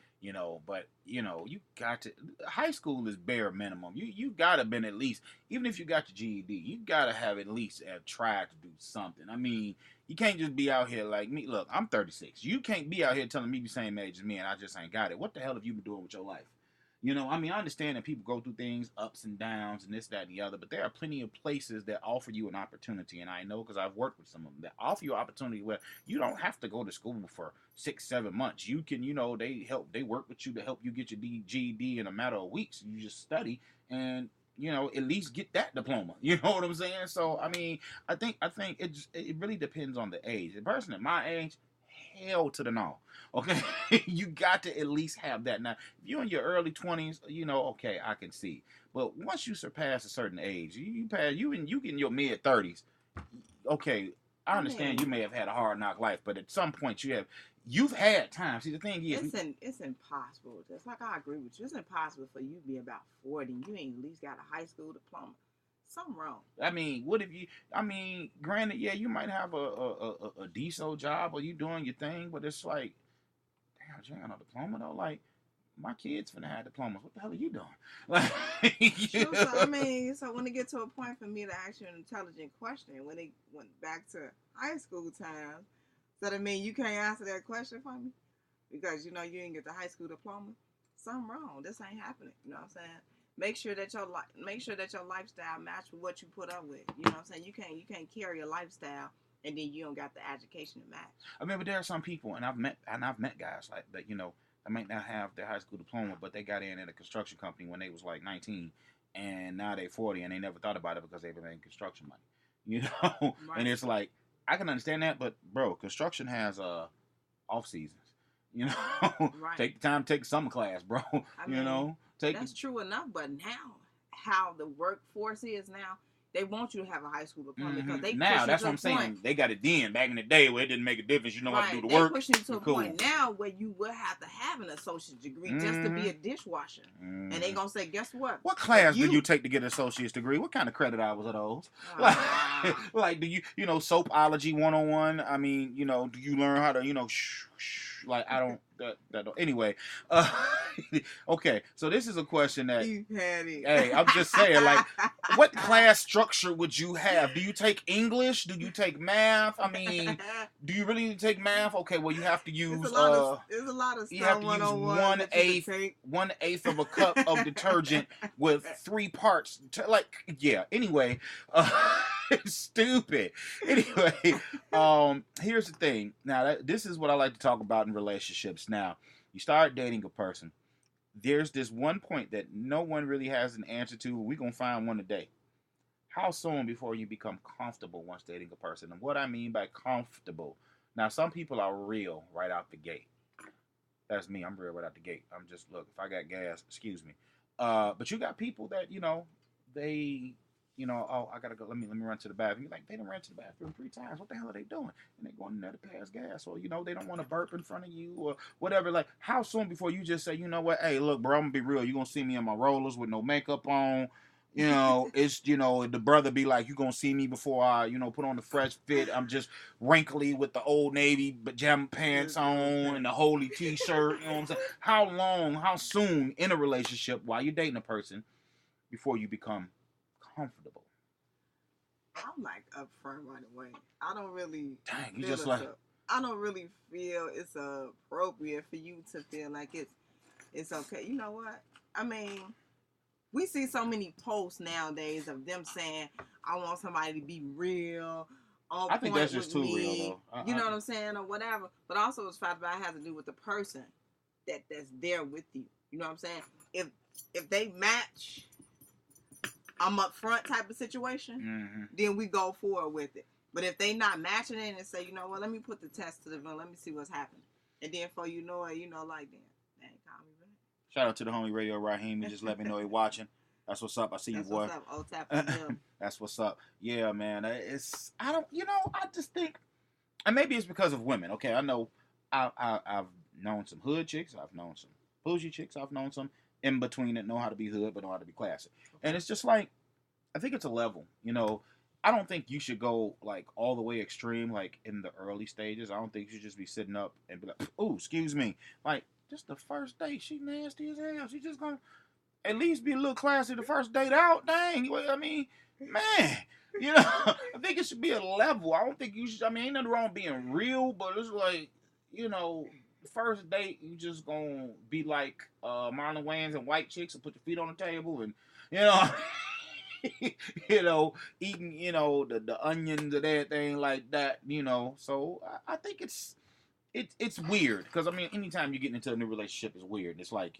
but you got to. High school is bare minimum. You got to been at least, even if you got your GED, you got to have at least tried to do something. I mean, you can't just be out here like me. Look, I'm 36. You can't be out here telling me the same age as me and I just ain't got it. What the hell have you been doing with your life? You know, I mean, I understand that people go through things, ups and downs, and this, that, and the other, but there are plenty of places that offer you an opportunity, and I know because I've worked with some of them that offer you an opportunity where you don't have to go to school for 6, 7 months. You can, you know, they work with you to help you get your GED in a matter of weeks. You just study and you know at least get that diploma. You know what I'm saying? So I mean, I think it really depends on the age. The person at my age, hell to the no. Okay, you got to at least have that. Now, if you're in your early 20s, you know, okay, I can see. But once you surpass a certain age, you get in your mid 30s. Okay, I I understand mean, you may have had a hard knock life, but at some point you've had time. See, the thing is, it's impossible. Just like I agree with you, it's impossible for you to be about 40. You ain't at least got a high school diploma. Something wrong. I mean, what if you? I mean, granted, yeah, you might have a decent job or you doing your thing, but it's like, damn, you ain't got no diploma though. Like, my kids finna have diplomas. What the hell are you doing? Like, True. So I mean, so when it get to a point for me to ask you an intelligent question, when it went back to high school times, so that mean you can't answer that question for me because you know you didn't get the high school diploma. Something wrong. This ain't happening. You know what I'm saying? Make sure that your lifestyle match with what you put up with. You know what I'm saying? You can't carry a lifestyle and then you don't got the education to match. I mean, but there are some people, and I've met guys like that. You know, they might not have their high school diploma, but they got in a construction company when they was like 19, and now they 40, and they never thought about it because they've been making construction money. You know, Right. and it's like I can understand that, but bro, construction has off seasons. You know, Right. take the time, take summer class, bro. I You mean, know, take that's true enough, but now how the workforce is now, they want you to have a high school diploma because they now push that's you what I'm to a point. saying. They got it then back in the day where it didn't make a difference. You know how to do Right, the they work. pushing you to a Cool. point now where you will have to have an associate's degree just to be a dishwasher, and they gonna say, guess what? What class do you take to get an associate's degree? What kind of credit hours are those? Wow. Like do you know soapology 101? I mean, you know, do you learn how to like I don't that don't anyway. Uh, okay, so this is a question that You had it. hey, I'm just saying, like, what class structure would you have? Do you take English? Do you take math? I mean, do you really need to take math? Okay, well, you have to use There's a lot of you have to use 1/8. 1/8 of a cup of detergent with 3 parts. Like, yeah. Anyway, stupid. Anyway, here's the thing. Now, this is what I like to talk about in relationships. Now, you start dating a person. There's this one point that no one really has an answer to. We're gonna find one today. How soon before you become comfortable once dating a person? And what I mean by comfortable. Now, some people are real right out the gate. That's me. I'm real right out the gate. I'm just look. If I got gas, excuse me. But you got people that they, oh, I gotta go. Let me run to the bathroom. You're like, they done ran to the bathroom 3 times. What the hell are they doing? And they going in there to pass gas, or they don't want to burp in front of you or whatever. Like, how soon before you just say, you know what? Hey, look, bro, I'm gonna be real. You gonna see me in my rollers with no makeup on. It's the brother be like, you gonna see me before I put on the fresh fit. I'm just wrinkly with the Old Navy pajama pants on and the holy t-shirt. You know what I'm saying? How soon in a relationship while you're dating a person before you become comfortable? I'm like upfront right away. I don't really. Dang, you just like. I don't really feel it's appropriate for you to feel like it's okay. You know what? I mean, we see so many posts nowadays of them saying, "I want somebody to be real." I think that's just too real, though. You know what I'm saying, or whatever. But also, it's fact about it has to do with the person that's there with you. You know what I'm saying? If they match, I'm up front type of situation, then we go forward with it. But if they not matching it and say, you know what, let me put the test to the run, let me see what's happening. And then for you know it, like then, man, call me back. Shout out to the homie Radio Raheem. He just let me know he watching. That's what's up. I see you, boy. That's what's up. Oh, tap That's what's up. Yeah, man. I just think, and maybe it's because of women. Okay, I know I've known some hood chicks. I've known some bougie chicks. I've known some in between that know how to be hood but know how to be classy. Okay. And it's just like, I think it's a level. I don't think you should go like all the way extreme like in the early stages. I don't think you should just be sitting up and be like, oh, excuse me. Like, just the first date, she nasty as hell. She just gonna at least be a little classy the first date out. Dang. I mean, man. I think it should be a level. I don't think you should. I mean, ain't nothing wrong with being real, but it's like, first date, you just gonna be like Marlon Wayans and white chicks and put your feet on the table and you know, you know, eating the onions and everything like that. So I think it's weird because I mean, anytime you get into a new relationship, it's weird. It's like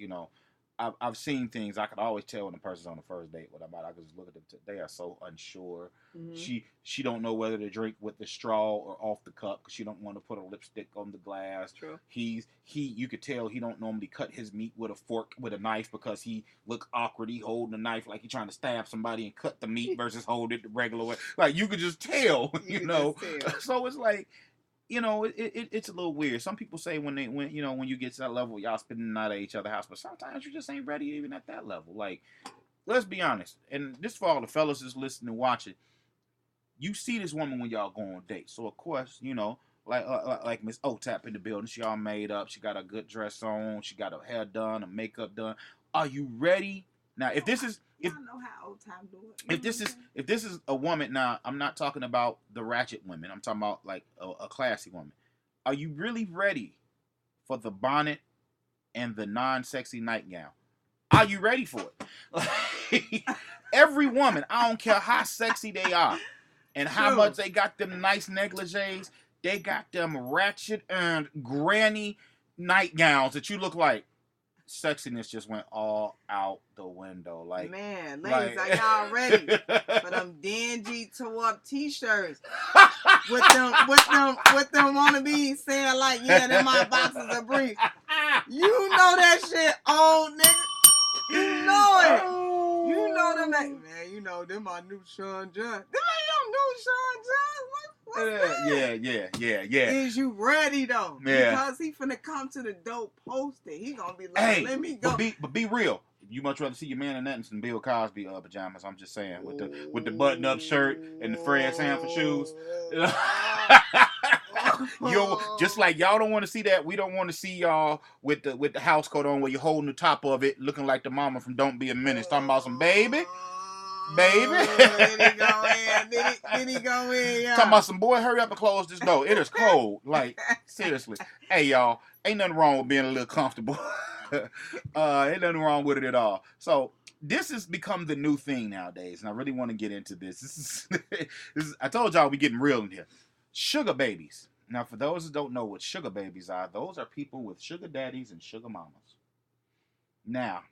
I've seen things I could always tell when a person's on the first date what about. I could just look at them. They are so unsure. Mm-hmm. She don't know whether to drink with the straw or off the cup because she don't want to put a lipstick on the glass. True. You could tell he don't normally cut his meat with a fork with a knife because he look awkward. He holding the knife like he trying to stab somebody and cut the meat versus hold it the regular way. Like you could just tell, You just tell. So it's like. It's a little weird. Some people say when you get to that level, y'all spending the night at each other's house, but sometimes you just ain't ready even at that level. Like, let's be honest, and this for all the fellas that's listening and watching. You see this woman when y'all go on dates, so of course, like Miss O-Tap in the building, she all made up, she got a good dress on, she got her hair done, her makeup done. Are you ready? Now, if this is I don't know how old time do it. if this is a woman, now I'm not talking about the ratchet women. I'm talking about like a classy woman. Are you really ready for the bonnet and the non-sexy nightgown? Are you ready for it? Every woman, I don't care how sexy they are and how much they got them nice negligees, they got them ratchet and granny nightgowns that you look like sexiness just went all out the window. Like, man, ladies, are y'all ready for them dingy tore up t-shirts with them wanna be saying like, yeah, them my boxes of briefs. You know that shit old, nigga. You know it. You know them that man, you know them my new Sean John. Them ain't no new Sean John. What's that? Yeah. Is you ready though? Yeah. Because he finna come to the dope poster. He gonna be like, hey, let me go. But be real. You much rather see your man in that than Bill Cosby pajamas. I'm just saying with the button up shirt and the Fred Sanford shoes. Just like y'all don't want to see that, we don't want to see y'all with the house coat on where you're holding the top of it, looking like the mama from Don't Be a Menace, talking about some baby. Did he go in? Yeah. Talking about some boy, hurry up and close this door. It is cold. Like, seriously. Hey, y'all, ain't nothing wrong with being a little comfortable. Ain't nothing wrong with it at all. So this has become the new thing nowadays, and I really want to get into this. This is I told y'all we getting real in here. Sugar babies. Now, for those who don't know what sugar babies are, those are people with sugar daddies and sugar mamas. Now,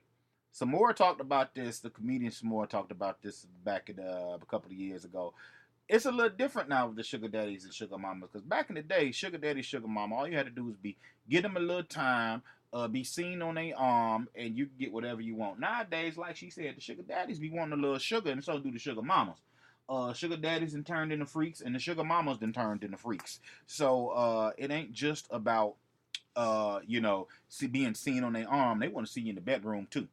Samora talked about this. The comedian Samora talked about this back in a couple of years ago. It's a little different now with the sugar daddies and sugar mamas, because back in the day, sugar daddy, sugar mama, all you had to do was get them a little time, be seen on their arm, and you can get whatever you want. Nowadays, like she said, the sugar daddies be wanting a little sugar, and so do the sugar mamas. Sugar daddies then turned into freaks, and the sugar mamas then turned into freaks. So it ain't just about being seen on their arm. They want to see you in the bedroom too.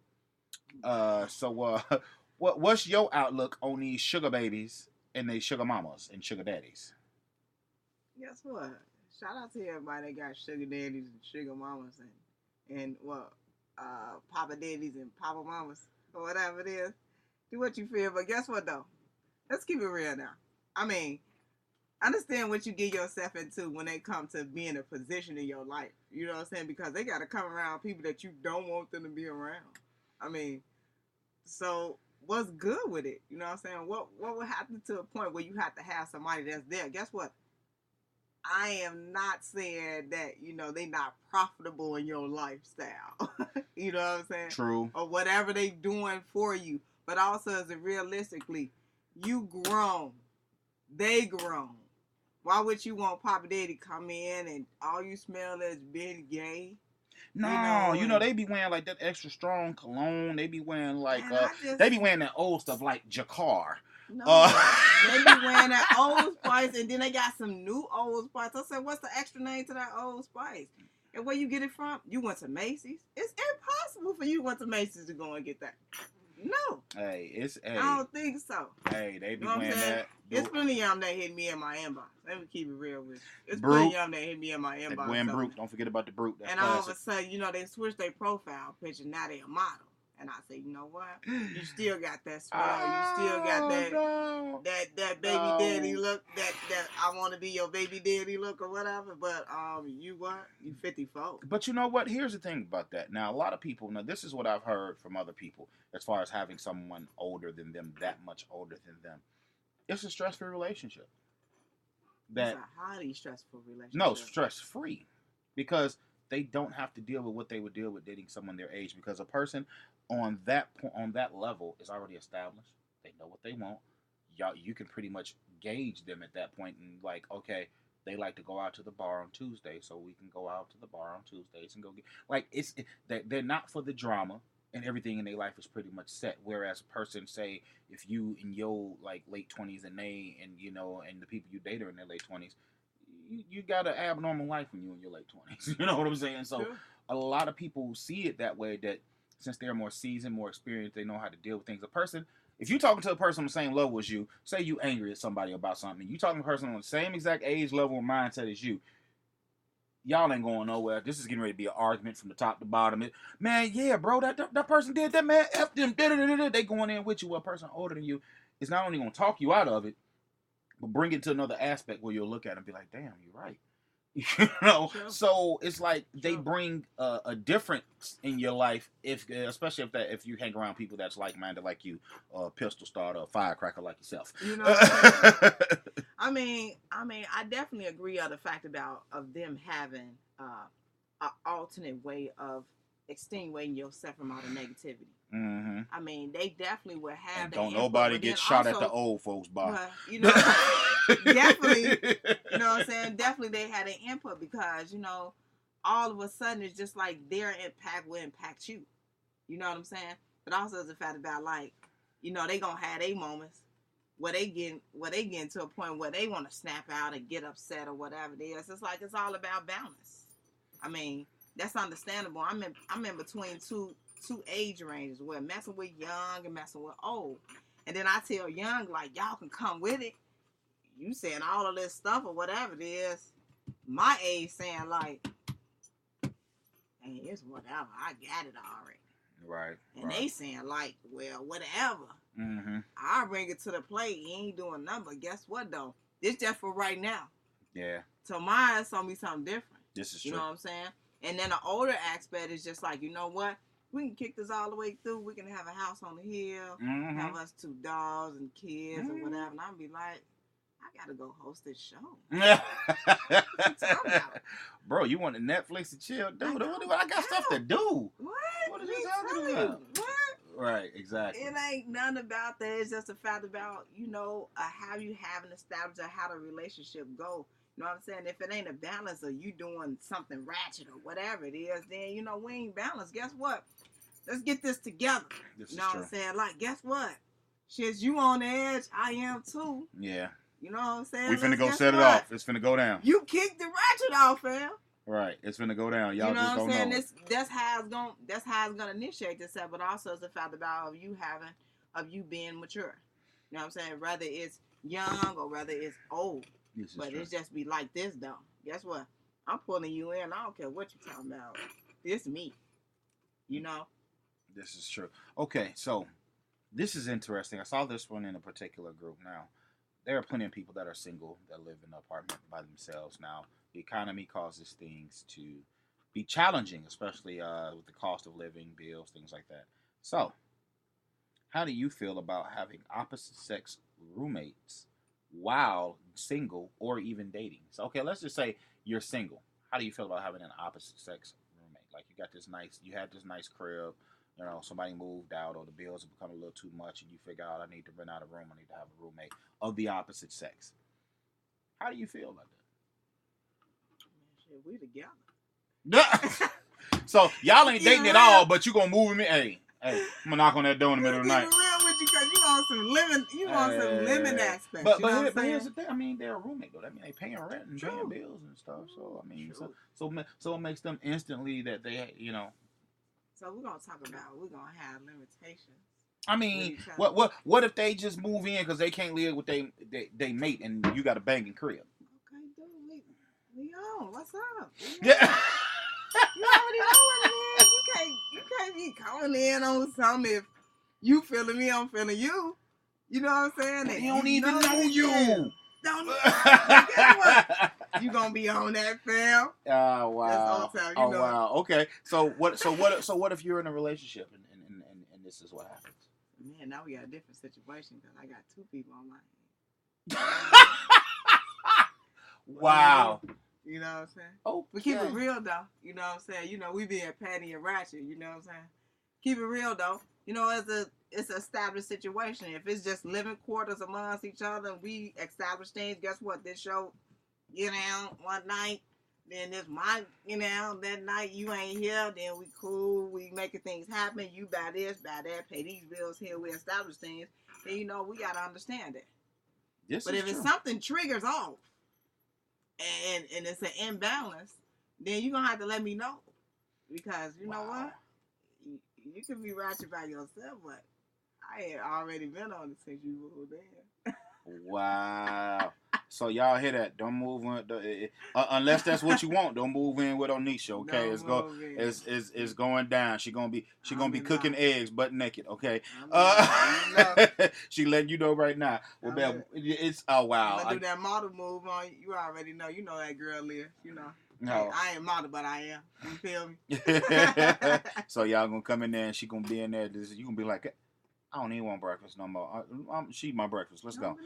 What's your outlook on these sugar babies and they sugar mamas and sugar daddies? Guess what? Shout out to everybody that got sugar daddies and sugar mamas and papa daddies and papa mamas or whatever it is. Do what you feel, but guess what though? Let's keep it real now. I mean, understand what you get yourself into when they come to be in a position in your life. You know what I'm saying? Because they got to come around people that you don't want them to be around. I mean, so what's good with it? You know what I'm saying? What would happen to a point where you have to have somebody that's there? Guess what? I am not saying that, they not profitable in your lifestyle. You know what I'm saying? True. Or whatever they doing for you. But also, is it realistically, you grown. They grown. Why would you want Papa Daddy come in and all you smell is being gay? No, they be wearing like that extra strong cologne. They be wearing like they be wearing that old stuff like Jacquard. No, they be wearing that Old Spice, and then they got some new Old Spice. I said, what's the extra name to that Old Spice? And where you get it from? You went to Macy's? It's impossible for you went to Macy's to go and get that. No. Hey, I don't think so. Hey, they be wearing that. It's plenty of them that hit me in my inbox. Let me keep it real with you. It's plenty of them that hit me in my inbox. Gwen Brute. Don't forget about the Brute. And all of a sudden, they switched their profile picture. Now they a model. And I say, you know what? You still got that smile. You still got that baby daddy look. That I want to be your baby daddy look or whatever. But you what? You 54. But you know what? Here's the thing about that. Now, a lot of people. Now, this is what I've heard from other people as far as having someone older than them, that much older than them. It's a stress-free relationship. It's a highly stressful relationship. No, stress-free, because they don't have to deal with what they would deal with dating someone their age. Because a person on that level is already established. They know what they want. You can pretty much gauge them at that point and like, okay, they like to go out to the bar on Tuesday, so we can go out to the bar on Tuesdays and go get like they're not for the drama, and everything in their life is pretty much set. Whereas a person, say, if you in your like late 20s and they and and the people you date are in their late 20s, you got an abnormal life when you're in your late 20s. You know what I'm saying? So a lot of people see it that way, that since they're more seasoned, more experienced, they know how to deal with things. A person, if you're talking to a person on the same level as you, say you angry at somebody about something, you talking to a person on the same exact age, level, and mindset as you, y'all ain't going nowhere. This is getting ready to be an argument from the top to bottom. Man, yeah, bro, that person did that, man. F them. They going in with you. Well, a person older than you is not only going to talk you out of it, but bring it to another aspect where you'll look at it and be like, damn, you're right. Sure. So it's like they bring a difference in your life, especially if you hang around people that's like-minded like you, a pistol starter, a firecracker like yourself. You know what I mean, I definitely agree on the fact of them having an alternate way of extenuating yourself from all the negativity. Mm-hmm. I mean, they definitely will have. Don't nobody get shot at the old folks bar. Definitely. You know what I'm saying? Definitely, they had an input because all of a sudden it's just like their impact will impact you. You know what I'm saying? But also the fact about like, they gonna have their moments where they get to a point where they want to snap out and get upset or whatever it is. It's like it's all about balance. I mean, that's understandable. I'm in between two age ranges where messing with young and messing with old. And then I tell young, like, y'all can come with it. You saying all of this stuff or whatever it is. My age saying like, hey, it's whatever. I got it already. Right. And they saying like, well, whatever. Mm-hmm. I'll bring it to the plate. You ain't doing nothing. But guess what though? This just for right now. Yeah. Tomorrow it's gonna be something different. This is true. You know what I'm saying? And then the older aspect is just like, you know what? We can kick this all the way through. We can have a house on the hill, have us 2 dogs and kids or whatever. And I'll be like, I gotta go host this show. Bro, you want to Netflix and chill? Dude, I got stuff to do. What are you talking about? What? Right, exactly. It ain't nothing about that. It's just a fact about, how you haven't established how the relationship go. You know what I'm saying? If it ain't a balance or you doing something ratchet or whatever it is, then, we ain't balanced. Guess what? Let's get this together. You know what I'm saying? Like, guess what? Shit, you on the edge. I am too. Yeah. You know what I'm saying? We finna go set it off. It's finna go down. You kicked the ratchet off, fam. Right. It's finna go down. Y'all just don't know. That's how it's gonna initiate itself, but also it's a fact about you being mature. You know what I'm saying? Whether it's young or whether it's old. But it's just be like this though. Guess what? I'm pulling you in. I don't care what you're talking about. It's me. This is true. Okay, so this is interesting. I saw this one in a particular group. Now, there are plenty of people that are single that live in an apartment by themselves. Now, the economy causes things to be challenging, especially with the cost of living, bills, things like that. So, how do you feel about having opposite sex roommates while single or even dating? So, okay, let's just say you're single. How do you feel about having an opposite sex roommate? Like you had this nice crib, somebody moved out or the bills have become a little too much and you figure out I need to rent out a room, I need to have a roommate of the opposite sex. How do you feel about that? We together. So y'all ain't dating at all, but you gonna move with me? Hey, I'm gonna knock on that door in the middle of the night. Real with you because you want some living aspects. But here's the thing. I mean, they're a roommate though. That mean they paying rent and paying bills and stuff. So I mean, so it makes them instantly that they, So we're gonna have limitations. I mean, what if they just move in because they can't live with they mate and you got a banging crib? Okay, dude, we on. What's up? Yeah. You already know what it is. You can't be calling in on something if you feeling me, I'm feeling you. You know what I'm saying? They don't even know you. Don't but guess what? You gonna be on that, fam. Oh wow. That's all time, you know. Wow. Okay. So what if you're in a relationship and this is what happens? Man, now we got a different situation because I got 2 people on my hand. Wow. You know what I'm saying? Oh, but keep it real though. You know what I'm saying? You know, we being petty and ratchet. You know what I'm saying? Keep it real though. You know, it's an established situation. If it's just living quarters amongst each other, and we establish things. Guess what? This show, you know, one night, then this that night you ain't here. Then we cool. We making things happen. You buy this, buy that, pay these bills here. We establish things. Then you know we gotta understand it. But if it's something triggers off, and it's an imbalance, then you're gonna have to let me know, because you know what, you can be ratchet by yourself, but I had already been on it since you were there. Wow. So y'all hear that? Don't move in, unless that's what you want. Don't move in with Onisha, okay? It's going down. She gonna be cooking eggs butt naked, okay? She letting you know right now. Well, it's wow. I'm gonna do that model move on you. Already know. You know that girl live. You know. No. I ain't model, but I am. You feel me? So y'all gonna come in there and she gonna be in there. You gonna be like, I don't even want breakfast no more. She eat my breakfast. Let's go.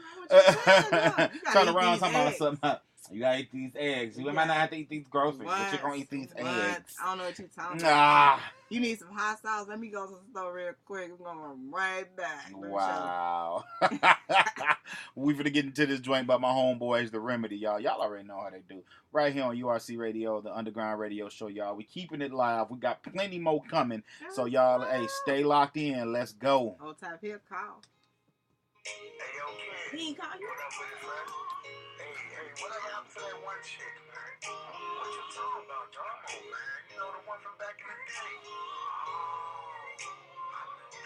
Turn around, talking about something. You gotta eat these eggs. You might not have to eat these groceries, but you're gonna eat these eggs. I don't know what you're talking about. You need some hot sauce? Let me go to the store real quick. We're gonna run right back. Wow. We finna get into this joint by my homeboys, The Remedy, y'all. Y'all already know how they do. Right here on URC Radio, the Underground Radio Show, y'all. We keeping it live. We got plenty more coming. So y'all, hey, stay locked in. Let's go. Old type here, call. Hey, he ain't call you? What up with it, man? Hey, whatever happened to that one chick, man? What you talking about, dog? Oh, man, you know the one from back in the day. Oh, I know.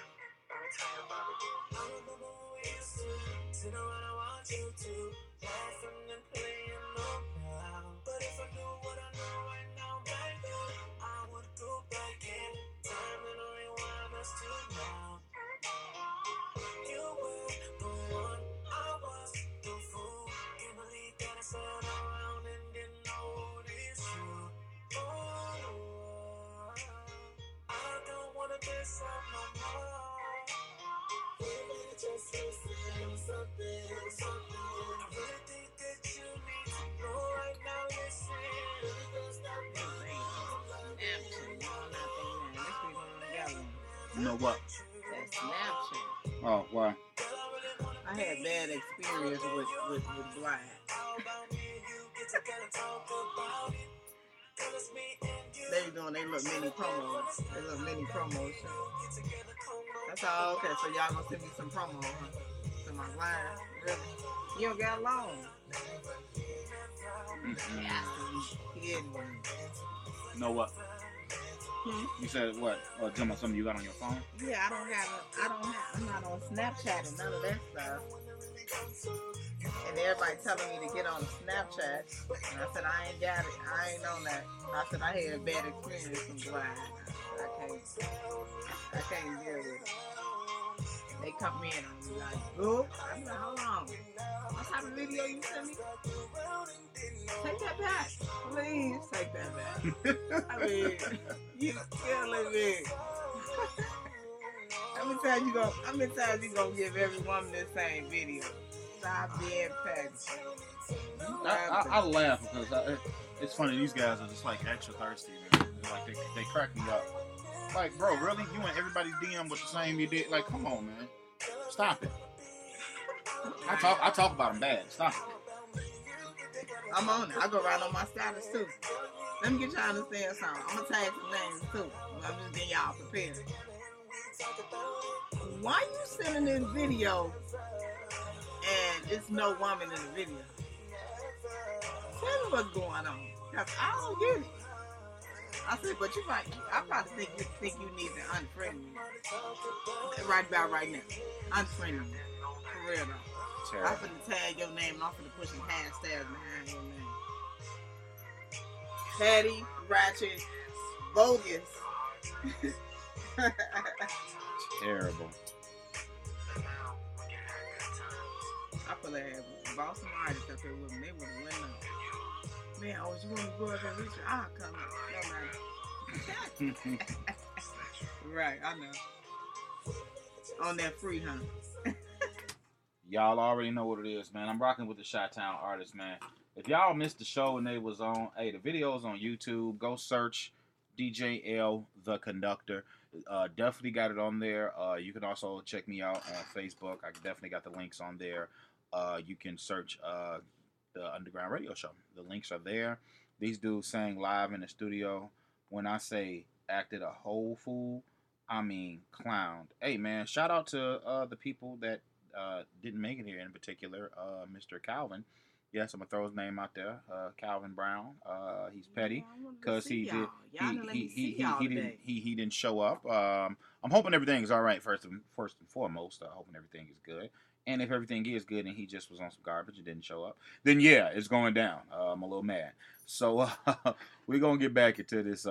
Let me tell you about it. I remember when we used to sit around and watch you two, laughing and playing around. But if I knew what I know right now, back then, I would go back in time and rewind us to now. You were the one, I was the fool. Can't believe that I sat around and didn't know this true. Oh, I don't wanna miss out no more. Really just listen, something. I really think that you need to know right now. Listen, because that You know what? That Snapchat. Oh, why? I had bad experience with Black. They doing they little mini promos. They little mini promos. That's all. Okay, so y'all gonna send me some promo, huh? To my line. Really? You don't got long. You know what? You said what? Tell me something you got on your phone? Yeah, I'm not on Snapchat and none of that stuff. And everybody telling me to get on Snapchat. And I said, I ain't got it. I ain't on that. I said, I had a bad experience from Black. I can't deal with it. They come in and be like, "Boo." I'm like, hold on. What type of video you sent me? Take that back. Please take that back. I mean, you killing me. How many times you gonna give every woman the same video? Stop being petty. I laugh because it's funny. These guys are just like extra thirsty, man. Like they crack me up. Like, bro, really? You and everybody's DM with the same you did? Like, come on, man. Stop it. I talk about them bad. Stop it. I'm on it. I go right on my status too. Let me get y'all to understand something. I'm gonna tag some names too. I'm just getting y'all prepared. Why you sending this video and it's no woman in the video? Tell me what's going on. Cause I don't get it. I said, but I probably think you need to unfriend me. Right about right now. Unfriend me. For real though. I'm finna tag your name and I'm finna put some hashtags behind your name. Petty, ratchet, bogus, Terrible. I feel like if bought some artists up there with them, they would have went up. Man, oh, you want to go up there with you? I'll come up. No matter. Right, I know. On that free, huh? Y'all already know what it is, man. I'm rocking with the Chi-Town artists, man. If y'all missed the show and they was on, hey, the video's on YouTube. Go search DJ L The Conductor. Definitely got it on there. You can also check me out on Facebook. I definitely got the links on there. You can search the Underground Radio Show. The links are there. These dudes sang live in the studio. When I say acted a whole fool, I mean clowned. Hey, man, shout out to the people that didn't make it here, in particular, Mr. Calvin. Yes, I'm gonna throw his name out there, Calvin Brown. He's petty because he didn't show up. I'm hoping everything is all right first and foremost. Hoping everything is good. And if everything is good and he just was on some garbage and didn't show up, then yeah, it's going down. I'm a little mad. So we're gonna get back into this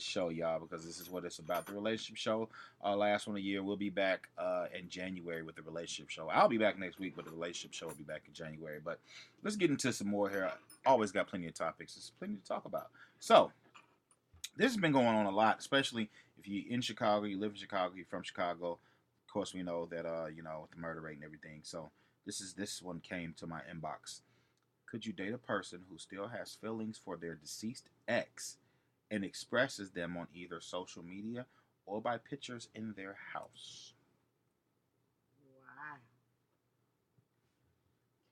show, y'all, because this is what it's about. The relationship show, last one of the year. We'll be back in January with the relationship show. I'll be back next week, but the relationship show will be back in January. But let's get into some more here. Always got plenty of topics. There's plenty to talk about. So this has been going on a lot, especially if you're in Chicago, you live in Chicago, you're from Chicago. Of course, we know that with the murder rate and everything. So this one came to my inbox. Could you date a person who still has feelings for their deceased ex and expresses them on either social media or by pictures in their house? Wow.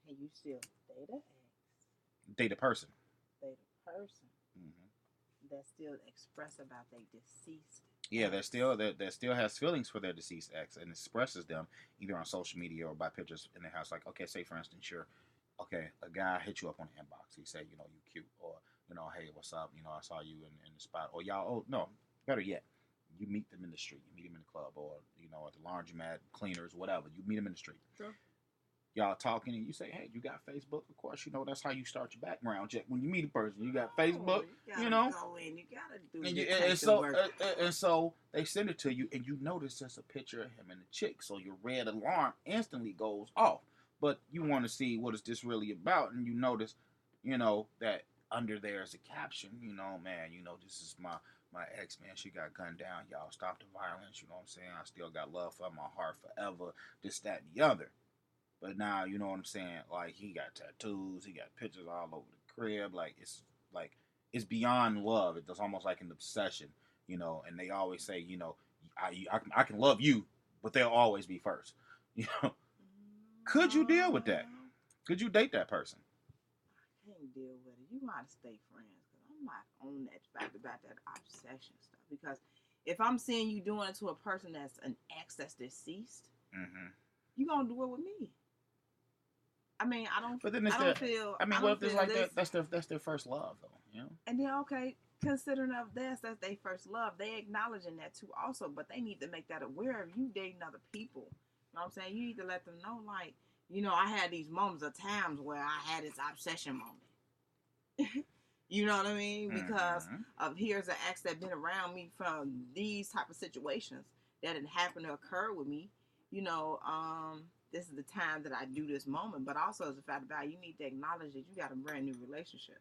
Can you still date an ex? Date a person. Date a person Mm-hmm. that still express about their deceased. Yeah, that still has feelings for their deceased ex and expresses them either on social media or by pictures in their house. Like, okay, say for instance, a guy hit you up on the inbox. He said, you cute, or hey, what's up? I saw you in the spot, or y'all. Oh no, better yet, you meet them in the street. You meet them in the club, or at the laundromat, cleaners, whatever. You meet them in the street. Sure. Y'all talking, and you say, hey, you got Facebook? Of course, that's how you start your background check. When you meet a person, you got Facebook. You gotta go in. You gotta do and so they send it to you, and you notice there's a picture of him and the chick. So your red alarm instantly goes off. But you want to see what is this really about, and you notice, that under there is a caption. Man, this is my ex, man. She got gunned down. Y'all stop the violence. You know what I'm saying? I still got love for my heart forever. This, that, and the other. But now, you know what I'm saying? Like, he got tattoos. He got pictures all over the crib. It's beyond love. It's almost like an obsession, And they always say, I can love you, but they'll always be first. Could you deal with that? Could you date that person? I can't deal with it. You gotta stay friends, because I'm not on that fact about that obsession stuff. Because if I'm seeing you doing it to a person that's an ex that's deceased, you gonna do it with me. I mean, I don't. But then feel. I mean, what if it's like that? That's their first love, though. And then considering of that's their first love. They acknowledging that too, also. But they need to make that aware of you dating other people. You know what I'm saying? You need to let them know, like, I had these moments of times where I had this obsession moment. You know what I mean? Because of here's an ex that been around me from these type of situations that didn't happen to occur with me. This is the time that I do this moment. But also as a fact about you need to acknowledge that you got a brand new relationship.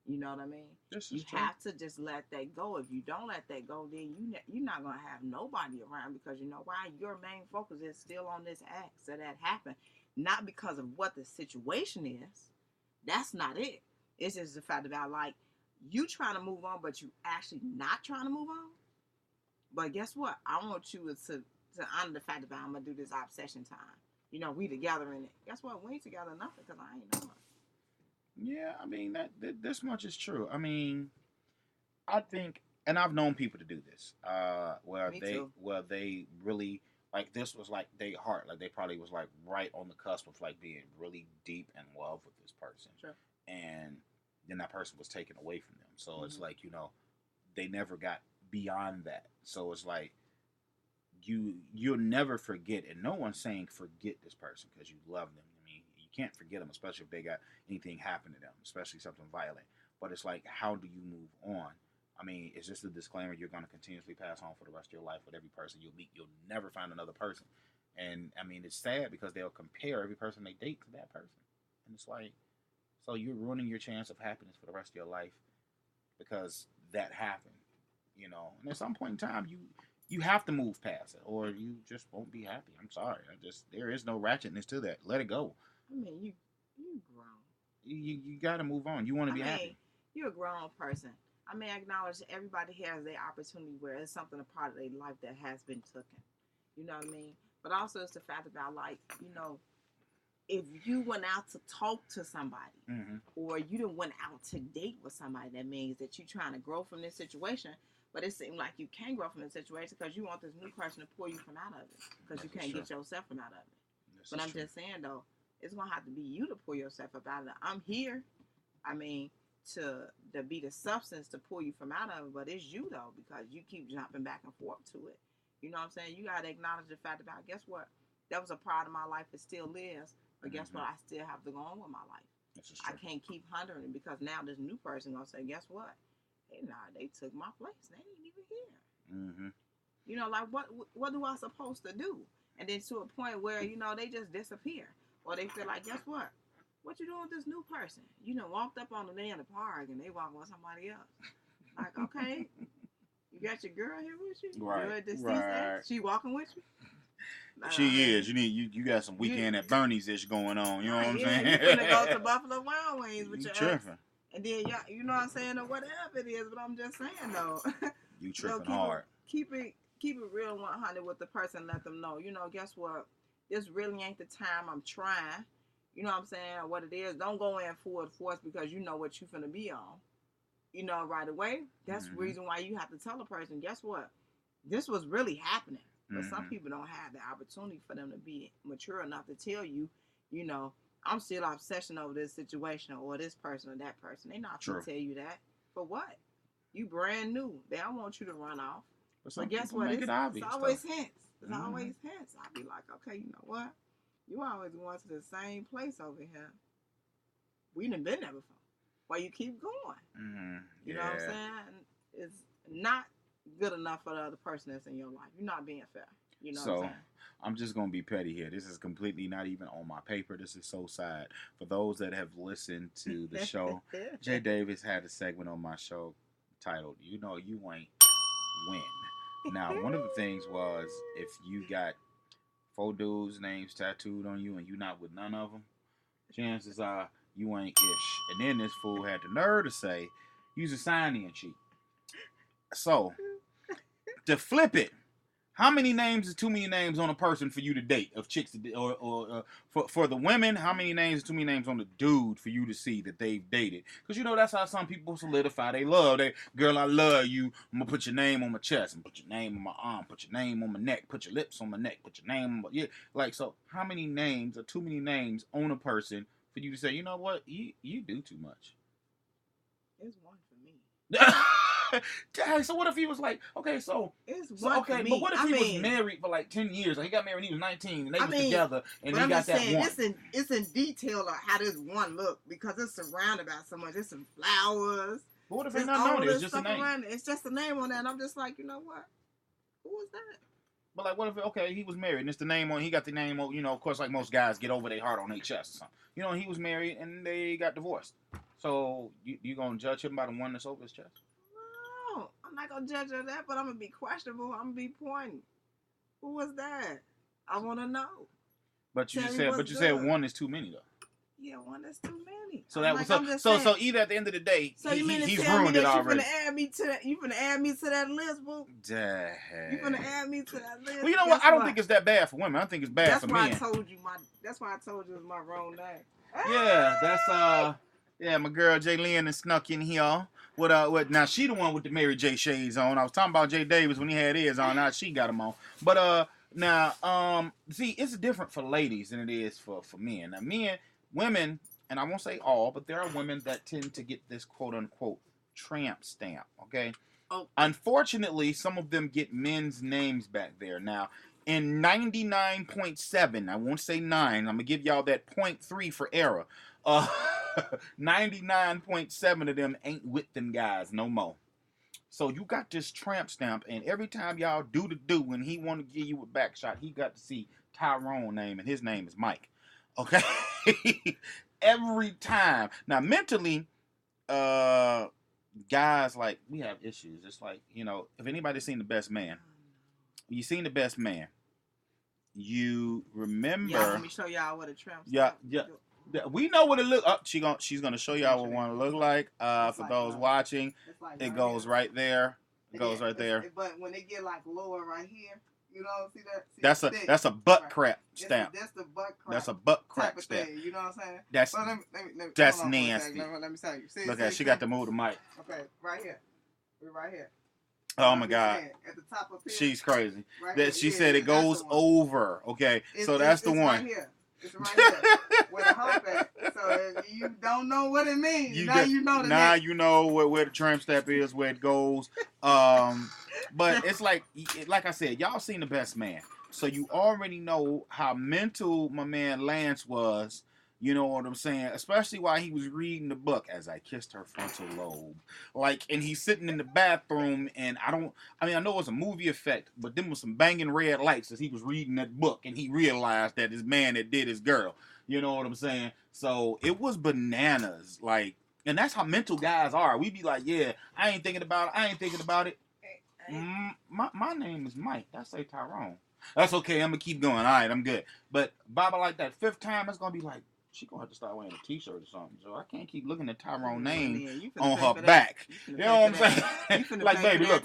You know what I mean? You have to just let that go. If you don't let that go, then you're not going to have nobody around, because you know why? Your main focus is still on this act that happened. Not because of what the situation is. That's not it. It's just the fact about, like, you trying to move on, but you actually not trying to move on. But guess what? I want you to honor the fact that I'm going to do this obsession time. We together in it. Guess what? We ain't together nothing, because I ain't know it. Yeah, I mean, that this much is true. I mean, I think, and I've known people to do this, where they really, like, this was like their heart, like they probably was like right on the cusp of like being really deep in love with this person, and then that person was taken away from them. So it's like, they never got beyond that. So it's like you'll never forget, and no one's saying forget this person because you love them. Can't forget them, especially if they got anything happen to them, especially something violent. But it's like, how do you move on? I mean, it's just a disclaimer. You're going to continuously pass on for the rest of your life with every person you meet. You'll never find another person. And I mean, it's sad because they'll compare every person they date to that person. And it's like, so you're ruining your chance of happiness for the rest of your life because that happened, you know. And at some point in time, you have to move past it, or you just won't be happy. I'm sorry. There is no ratchetness to that. Let it go. I mean, you grown. You got to move on. You want to be happy. You're a grown person. I mean, I acknowledge that everybody has their opportunity where it's something a part of their life that has been taken. You know what I mean? But also, it's the fact about, like, you know, if you went out to talk to somebody, or you didn't went out to date with somebody, that means that you're trying to grow from this situation. But it seems like you can't grow from this situation because you want this new person to pull you from out of it because you can't get yourself from out of it. But I'm just saying, though, it's going to have to be you to pull yourself up out of it. I'm here, I mean, to be the substance to pull you from out of it, but it's you, though, because you keep jumping back and forth to it. You know what I'm saying? You got to acknowledge the fact about, guess what? That was a part of my life that still lives, but guess what? I still have to go on with my life. I can't keep hundreding because now this new person going to say, guess what? Hey, nah, they took my place. They ain't even here. You know, like, what do I supposed to do? And then to a point where, you know, they just disappear. Or they feel like, guess what? What you doing with this new person? You know, walked up on the day in the park and they walking with somebody else. Like, okay, you got your girl here with you? Right. She walking with you? She is. You got some weekend at Bernie's ish going on. You know what I'm saying? You finna go to Buffalo Wild Wings with your tripping. ex. And then, you know what I'm saying, or whatever it is. But I'm just saying, though. You tripping hard. Keep it real 100 with the person. Let them know, you know, guess what? This really ain't the time. I'm trying. You know what I'm saying? Or what it is. Don't go in full force because you know what you finna be on. You know, right away. That's the reason why you have to tell a person, guess what? This was really happening. But some people don't have the opportunity for them to be mature enough to tell you, you know, I'm still obsessing over this situation or this person or that person. They not going to tell you that. For what? You brand new. They don't want you to run off. But guess what? It's always hints. It's always hints. I'll be like, okay, you know what? You always going to the same place over here. We done been there before. Why you keep going? You know what I'm saying? It's not good enough for the other person that's in your life. You're not being fair. You know what I'm saying? I'm just going to be petty here. This is completely not even on my paper. This is so sad. For those that have listened to the show, Jay Davis had a segment on my show titled, You Know You Ain't Win. Now, one of the things was if you got 4 dudes' names tattooed on you and you not with none of them, chances are you ain't ish. And then this fool had the nerve to say, use a sign-in sheet. So, to flip it, how many names is too many names on a person for you to date of chicks or for the women? How many names is too many names on the dude for you to see that they've dated? Because you know that's how some people solidify they love. They girl, I love you. I'm gonna put your name on my chest and put your name on my arm, put your name on my neck, put your lips on my neck, put your name on my Like so, how many names or too many names on a person for you to say, you know what, you do too much? It's one for me. So what if he was like, okay, but what if he was married for like 10 years? Like he got married when he was 19 and they was together and they got that one. It's in detail of how this one look because it's surrounded by so much. It's some flowers. But what if they not known it? It's just a name. It's just a name on that. And I'm just like, you know what? Who was that? But like, what if he was married and it's the name on? He got the name on. You know, of course, like most guys get over their heart on their chest or something. You know, he was married and they got divorced. So you gonna judge him by the one that's over his chest? No, I'm not gonna judge her that, but I'm gonna be questionable. I'm gonna be pointing. Who was that? I want to know. But you said one is too many though. Yeah, one is too many. So so either at the end of the day, he's ruined it already. You finna add me to that list, boo? You finna add me to that list? Well, you know what? I don't think it's that bad for women. I think it's bad for men. That's why I told you it was my wrong name. Yeah, that's my girl Jay Lynn and snuck in here. What? Now she the one with the Mary J shades on. I was talking about Jay Davis when he had his on. Now she got them on. But now see, it's different for ladies than it is for men. Now women, and I won't say all, but there are women that tend to get this quote unquote tramp stamp. Okay. Oh. Unfortunately, some of them get men's names back there. Now, in 99.7, I won't say 9. I'm gonna give y'all that 0.3 for error. 99.7 of them ain't with them guys no more. So you got this tramp stamp, and every time y'all do the do, when he want to give you a back shot, he got to see Tyrone name, and his name is Mike. Okay, every time. Now mentally, guys, like, we have issues. It's like, if anybody's seen The Best Man, you seen The Best Man, you remember. Yeah, let me show y'all what a tramp. Yeah. We know what it look up. She's gonna show y'all what one look like. For those watching, it goes right there. It goes right there. But when they get like lower right here, see that? That's a butt crack stamp. That's the butt crack. That's a butt crack stamp. You know what I'm saying? That's nasty. Let me tell you. See, look at she got to move the mic. Okay, right here. We're right here. Oh my God. At the top of here. She's crazy. Right that she said it goes over. Okay, so that's the one. Right here. It's right here. Where the hump at. So if you don't know what it means, you know the now next. you know where the tramp stamp is, where it goes. But it's like I said, y'all seen The Best Man, so you already know how mental my man Lance was. You know what I'm saying? Especially while he was reading the book, As I Kissed Her Frontal Lobe. And he's sitting in the bathroom, and I know it was a movie effect, but them was some banging red lights as he was reading that book, and he realized that his man that did his girl. You know what I'm saying? So it was bananas. And that's how mental guys are. We be like, yeah, I ain't thinking about it. My name is Mike. That's a Tyrone. That's okay. I'm going to keep going. All right, I'm good. But Baba, like that fifth time, it's going to be like, she gonna have to start wearing a t-shirt or something. So I can't keep looking at Tyrone name on her back. You know what I'm saying? Like, baby, look,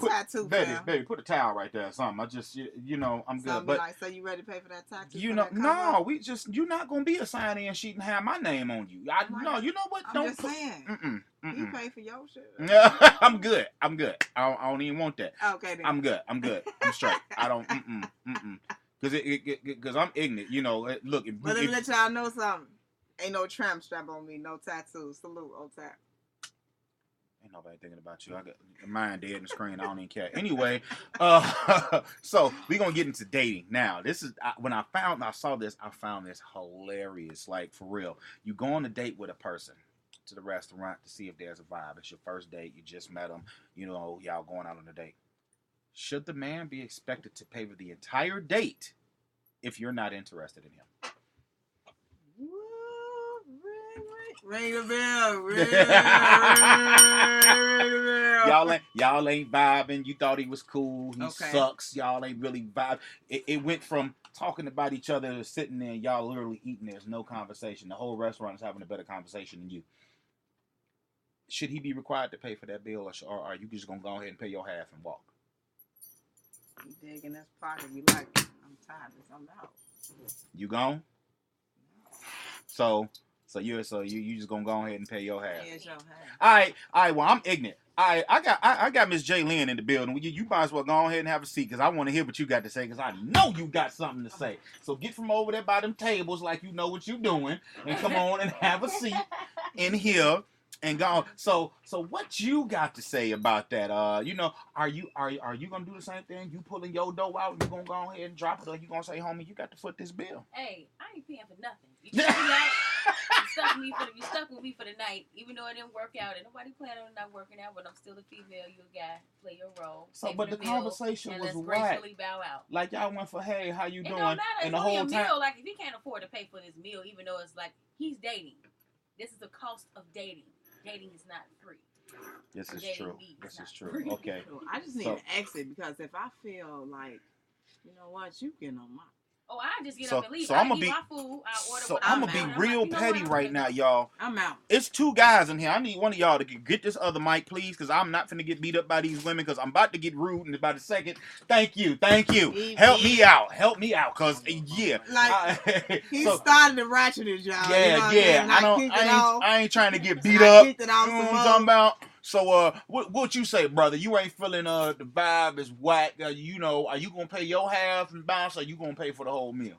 baby, put a towel right there or something. I just, I'm good. But so you ready to pay for that tattoo? You're not gonna be a sign-in sheet and have my name on you. No, you know what? I'm just saying. You pay for your shit. I'm good. I don't even want that. Okay, then. I'm good. I'm straight. I don't. Because I'm ignorant. Look. But let me let y'all know something. Ain't no tramp strap on me, no tattoos. Salute, OTAP. Ain't nobody thinking about you. I got mine dead in the screen. I don't even care. Anyway, so we gonna get into dating now. This is when I found this hilarious. Like, for real, you go on a date with a person to the restaurant to see if there's a vibe. It's your first date. You just met them. Y'all going out on a date. Should the man be expected to pay for the entire date if you're not interested in him? Ring the bell. Y'all ain't vibing. You thought he was cool. He sucks. Y'all ain't really vibe. It went from talking about each other to sitting there. Y'all literally eating. There's no conversation. The whole restaurant is having a better conversation than you. Should he be required to pay for that bill, or are you just gonna go ahead and pay your half and walk? You digging this pocket? We like it. I'm tired. I'm out. You gone? So you just gonna go ahead and pay your half. Here's your half. All right. Well, I'm ignorant. I got Miss J Lynn in the building. You might as well go ahead and have a seat, because I want to hear what you got to say, because I know you got something to say. So get from over there by them tables like you know what you're doing, and come on and have a seat in here and go. So what you got to say about that? Are you gonna do the same thing? You pulling your dough out and you gonna go ahead and drop it, or you gonna say, homie, you got to foot this bill? Hey, I ain't paying for nothing. You stuck with me for the night, even though it didn't work out, and nobody planned on it not working out. But I'm still a female. You a guy. Play your role. So, but the conversation was let's whack. gracefully bow out. Like, y'all went for, hey, how you doing? It don't matter. And it's the only whole a time, meal. Like, if he can't afford to pay for this meal, even though it's like he's dating, this is the cost of dating. Dating is not free. This is true. Okay. I just need to exit, because if I feel like, you know what, you getting on my. Oh, I just get up and leave. So I I'm gonna eat be my food. I order. So what I'm I gonna want. be real petty right now, y'all. I'm out. It's two guys in here. I need one of y'all to get this other mic, please, because I'm not finna get beat up by these women, because I'm about to get rude in about a second. Thank you. Help me out, because yeah. Like, he started to ratchet it, y'all. Yeah. I ain't trying to get beat up. You know what I'm talking about? So, what you say, brother? You ain't feeling the vibe is whack. Are you gonna pay your half and bounce, or you gonna pay for the whole meal?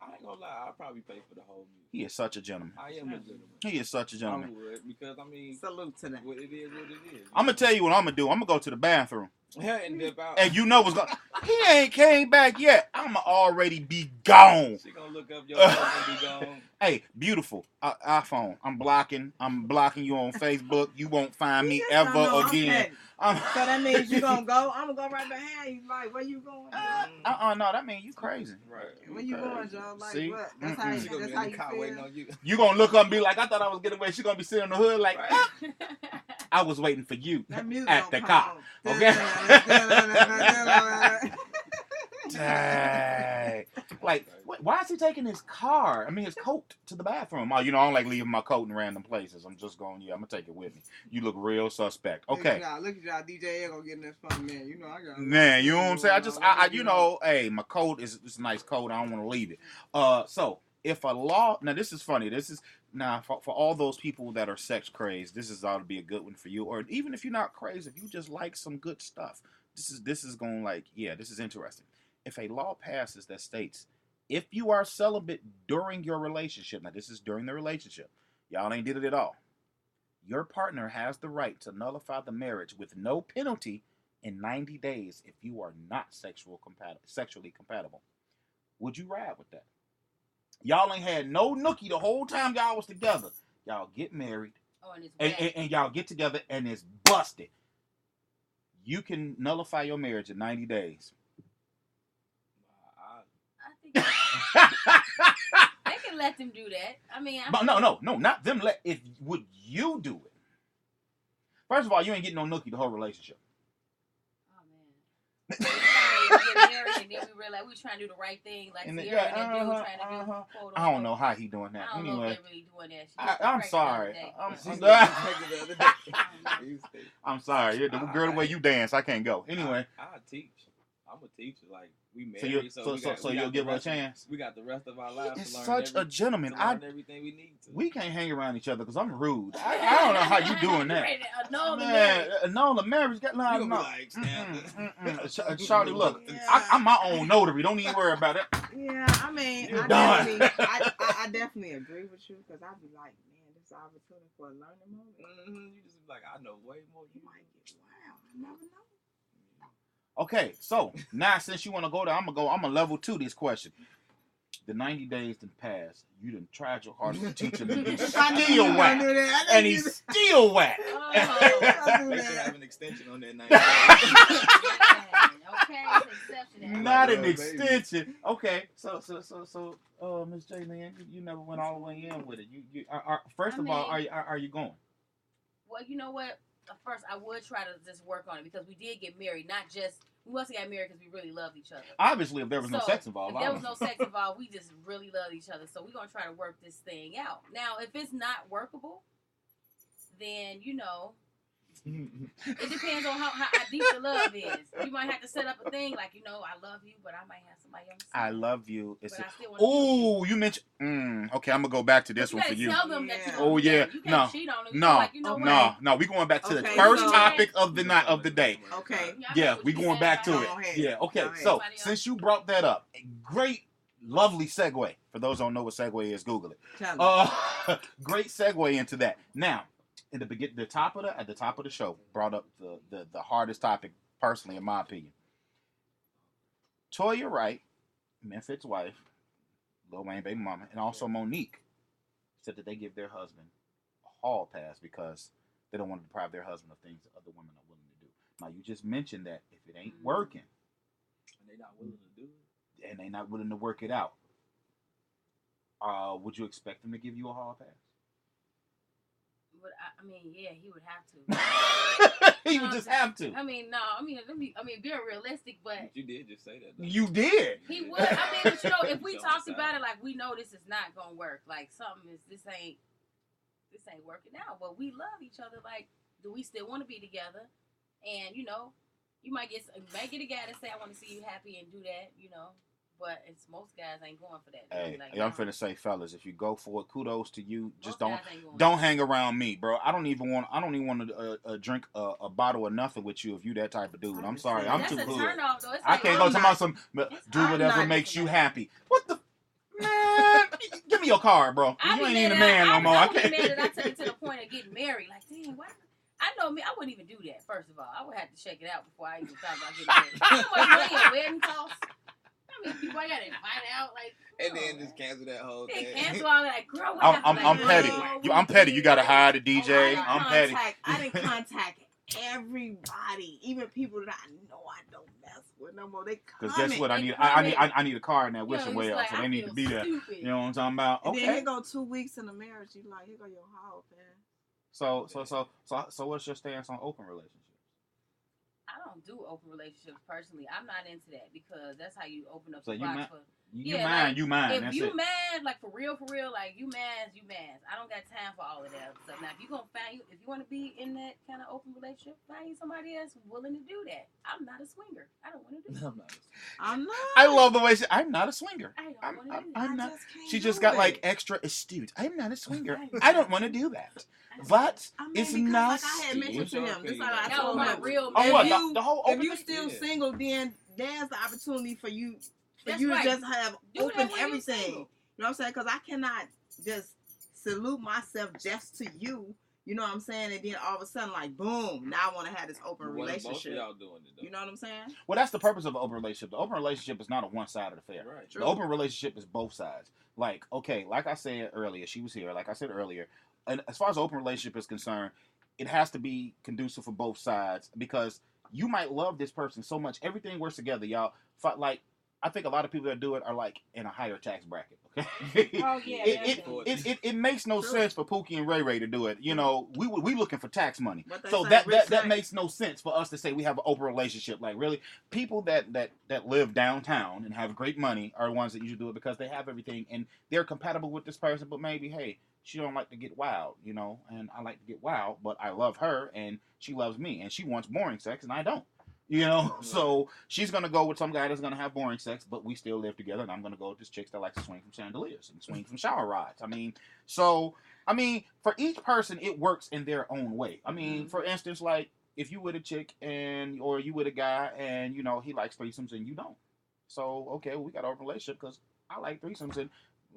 I ain't gonna lie, I'll probably pay for the whole meal. He is such a gentleman. I am a gentleman. He is such a gentleman. I would, because salute to that. It is what it is. I'm gonna tell you what I'm gonna do. I'm gonna go to the bathroom. Yeah, and dip out. And you know what's going. He ain't came back yet. I'ma already be gone. She gonna look up your phone and be gone. Hey, beautiful. iPhone. I'm blocking you on Facebook. You won't find You me just don't know ever I'm again. petty. So that means you gonna go. I'm gonna go right behind you. Like, where you going? No, that means you crazy. Right. Where you going, Joe? Like, See? what? That's how you. She gonna That's be how in the you car waiting feel. on you. You gonna look up and be like, I thought I was getting away. She gonna be sitting on the hood like, Right. "Ah, I was waiting for you That music at the gonna car." come Okay. on. Dang. Like, why is he taking his car? I mean, his coat to the bathroom. Oh, I don't like leaving my coat in random places. I'm just going, I'm gonna take it with me. You look real suspect. Okay. Look at y'all. DJ L gonna get in this fun, man. You know I got. Man, you know what I'm saying? Hey, my coat is a nice coat. I don't want to leave it. So if a law, now this is funny. This is now for all those people that are sex crazed. This is ought to be a good one for you. Or even if you're not crazy, if you just like some good stuff, this is going this is interesting. If a law passes that states if you are celibate during your relationship, now this is during the relationship, y'all ain't did it at all. Your partner has the right to nullify the marriage with no penalty in 90 days if you are not sexually compatible. Would you ride with that? Y'all ain't had no nookie the whole time y'all was together. Y'all get married and y'all get together and it's busted. You can nullify your marriage in 90 days. I think they can let them do that. I mean, but no, not them. Would you do it? First of all, you ain't getting no nookie the whole relationship. Oh man. We get married and then we realize we trying to do the right thing, like Sierra and that dude trying to do. Quote, I don't know how he doing that. I don't know if they really doing that. I'm sorry. I'm sorry. The girl, the way you dance, I can't go. Anyway, I teach. I'm a teacher. Like we married, so you'll give her a chance. We got the rest of our lives. It's such a gentleman. Everything we need to. We can't hang around each other because I'm rude. I don't know how you doing that. No, the marriage got no. Charlie, look, I'm my own notary. Don't even worry about it. Yeah, I mean, I definitely agree with you because I'd be like, man, this is an opportunity for a learning moment. You just be like, I know way more. You might get wow. I never know. Okay, so now since you want to go there, I'm gonna level 2 this question. The 90 days done passed. You done tried your hardest to teach him, and he's still whack. And he's still whack. They should have an extension on that 90 days. Okay, not an extension. Okay, so, Miss J, man, you never went all the way in with it. You first of all, are you going? Well, you know what? First, I would try to just work on it because we did get married. Not just we must have got married because we really loved each other. Obviously, if there was no sex involved, if there was no sex involved, we just really loved each other. So we're gonna try to work this thing out. Now, if it's not workable, then it depends on how deep the love is. You might have to set up a thing like, I love you, but I might have somebody else. I love you. Oh, you mentioned. Okay, I'm gonna go back to this one for you. Tell them that you can't cheat on them. No. We going back to the first topic of the night of the day. Okay. Yeah, we going back to it. Yeah. Okay. So since you brought that up, great, lovely segue. For those who don't know what segue is, Google it. Great segue into that. Now. At the top of the show, brought up the hardest topic, personally, in my opinion. Toya Wright, Memphis' wife, Lil Wayne baby mama, and also Monique said that they give their husband a hall pass because they don't want to deprive their husband of things that other women are willing to do. Now, you just mentioned that if it ain't working, and they're not willing to do it, and they're not willing to work it out, would you expect them to give you a hall pass? But yeah, he would have to. He would just have to. Being realistic, but you did just say that. Though. You did. He would. But if we talked about it, like we know this is not gonna work. Like this ain't working out. But we love each other. Like, do we still want to be together? And you might get a guy that say, "I want to see you happy," and do that. But most guys ain't going for that. Hey, I'm finna say, fellas, if you go for it, kudos to you. Just don't hang around me, bro. I don't even want to drink a bottle of nothing with you if you that type of dude. I'm sorry, I'm too good. I can't go talk about some do whatever makes you happy. What the man? Give me your card, bro. You ain't even a man no more. I can't. Mad that I took it to the point of getting married. Like, damn, what? I know me. I wouldn't even do that. First of all, I would have to check it out before I even thought about getting married. You know how much money a wedding costs? many people I gotta invite out? Like, And then just cancel that whole they thing. cancel all that. Girl, what I'm happened? I'm Like, petty. no, I'm petty. You gotta hire the I DJ. didn't I'm petty. I didn't contact everybody, even people that I know I don't mess with no more. They come. Because guess what? They I need a car in that Yo, wishing it's well, like, so I they need feel to be there. stupid. You know what I'm talking about? And then here Okay. go 2 weeks in the marriage. You like, here go your hoe, man. So what's your stance on open relationships? I don't do open relationships personally. I'm not into that because that's how you open up So the you box ma- for. You Yeah, mind, like, you mind. If That's you it. mad, like for real, like you mad. I don't got time for all of that stuff. Now, if you gonna if you want to be in that kind of open relationship, find somebody else willing to do that. I'm not a swinger. I don't want to do that. I'm not. I love the way I'm not a swinger. I don't want to do that. I'm not. just can't She just do got it. like extra astute. I'm not a swinger. Right. I don't want to do that. But I mean, it's because, not. like I had mentioned to him, this like I That told was my him. real Oh, man. what? If The whole if open you thing? still single, then there's the opportunity for you That's to right. just have Do that open when you're everything. You single. know what I'm saying? Because I cannot just salute myself just to you. You know what I'm saying? And then all of a sudden, like, boom, now I want to have this open What if both of relationship. y'all doing it though? You know what I'm saying? Well, that's the purpose of an open relationship. The open relationship is not a one-sided affair. Right. The open relationship is both sides. Like, okay, like I said earlier, she was here. Like I said earlier, and as far as the open relationship is concerned, it has to be conducive for both sides because you might love this person so much. Everything works together, y'all. Like, I think a lot of people that do it are like in a higher tax bracket. Okay. Oh yeah, It makes no sense for Pookie and Ray Ray to do it. You know, we looking for tax money, What they so say, that rich that say. makes no sense for us to say we have an open relationship. Like really, people that live downtown and have great money are the ones that usually do it because they have everything and they're compatible with this person. But maybe hey, she don't like to get wild, you know, and I like to get wild, but I love her and she loves me and she wants boring sex and I don't. You know, so she's gonna go with some guy that's gonna have boring sex, but we still live together. And I'm gonna go with this chick that likes to swing from chandeliers and swing from shower rods. I mean, for each person, it works in their own way. I mean, for instance, like if you with a chick or you with a guy and you know he likes threesomes and you don't, so okay, well, we got an open relationship because I like threesomes and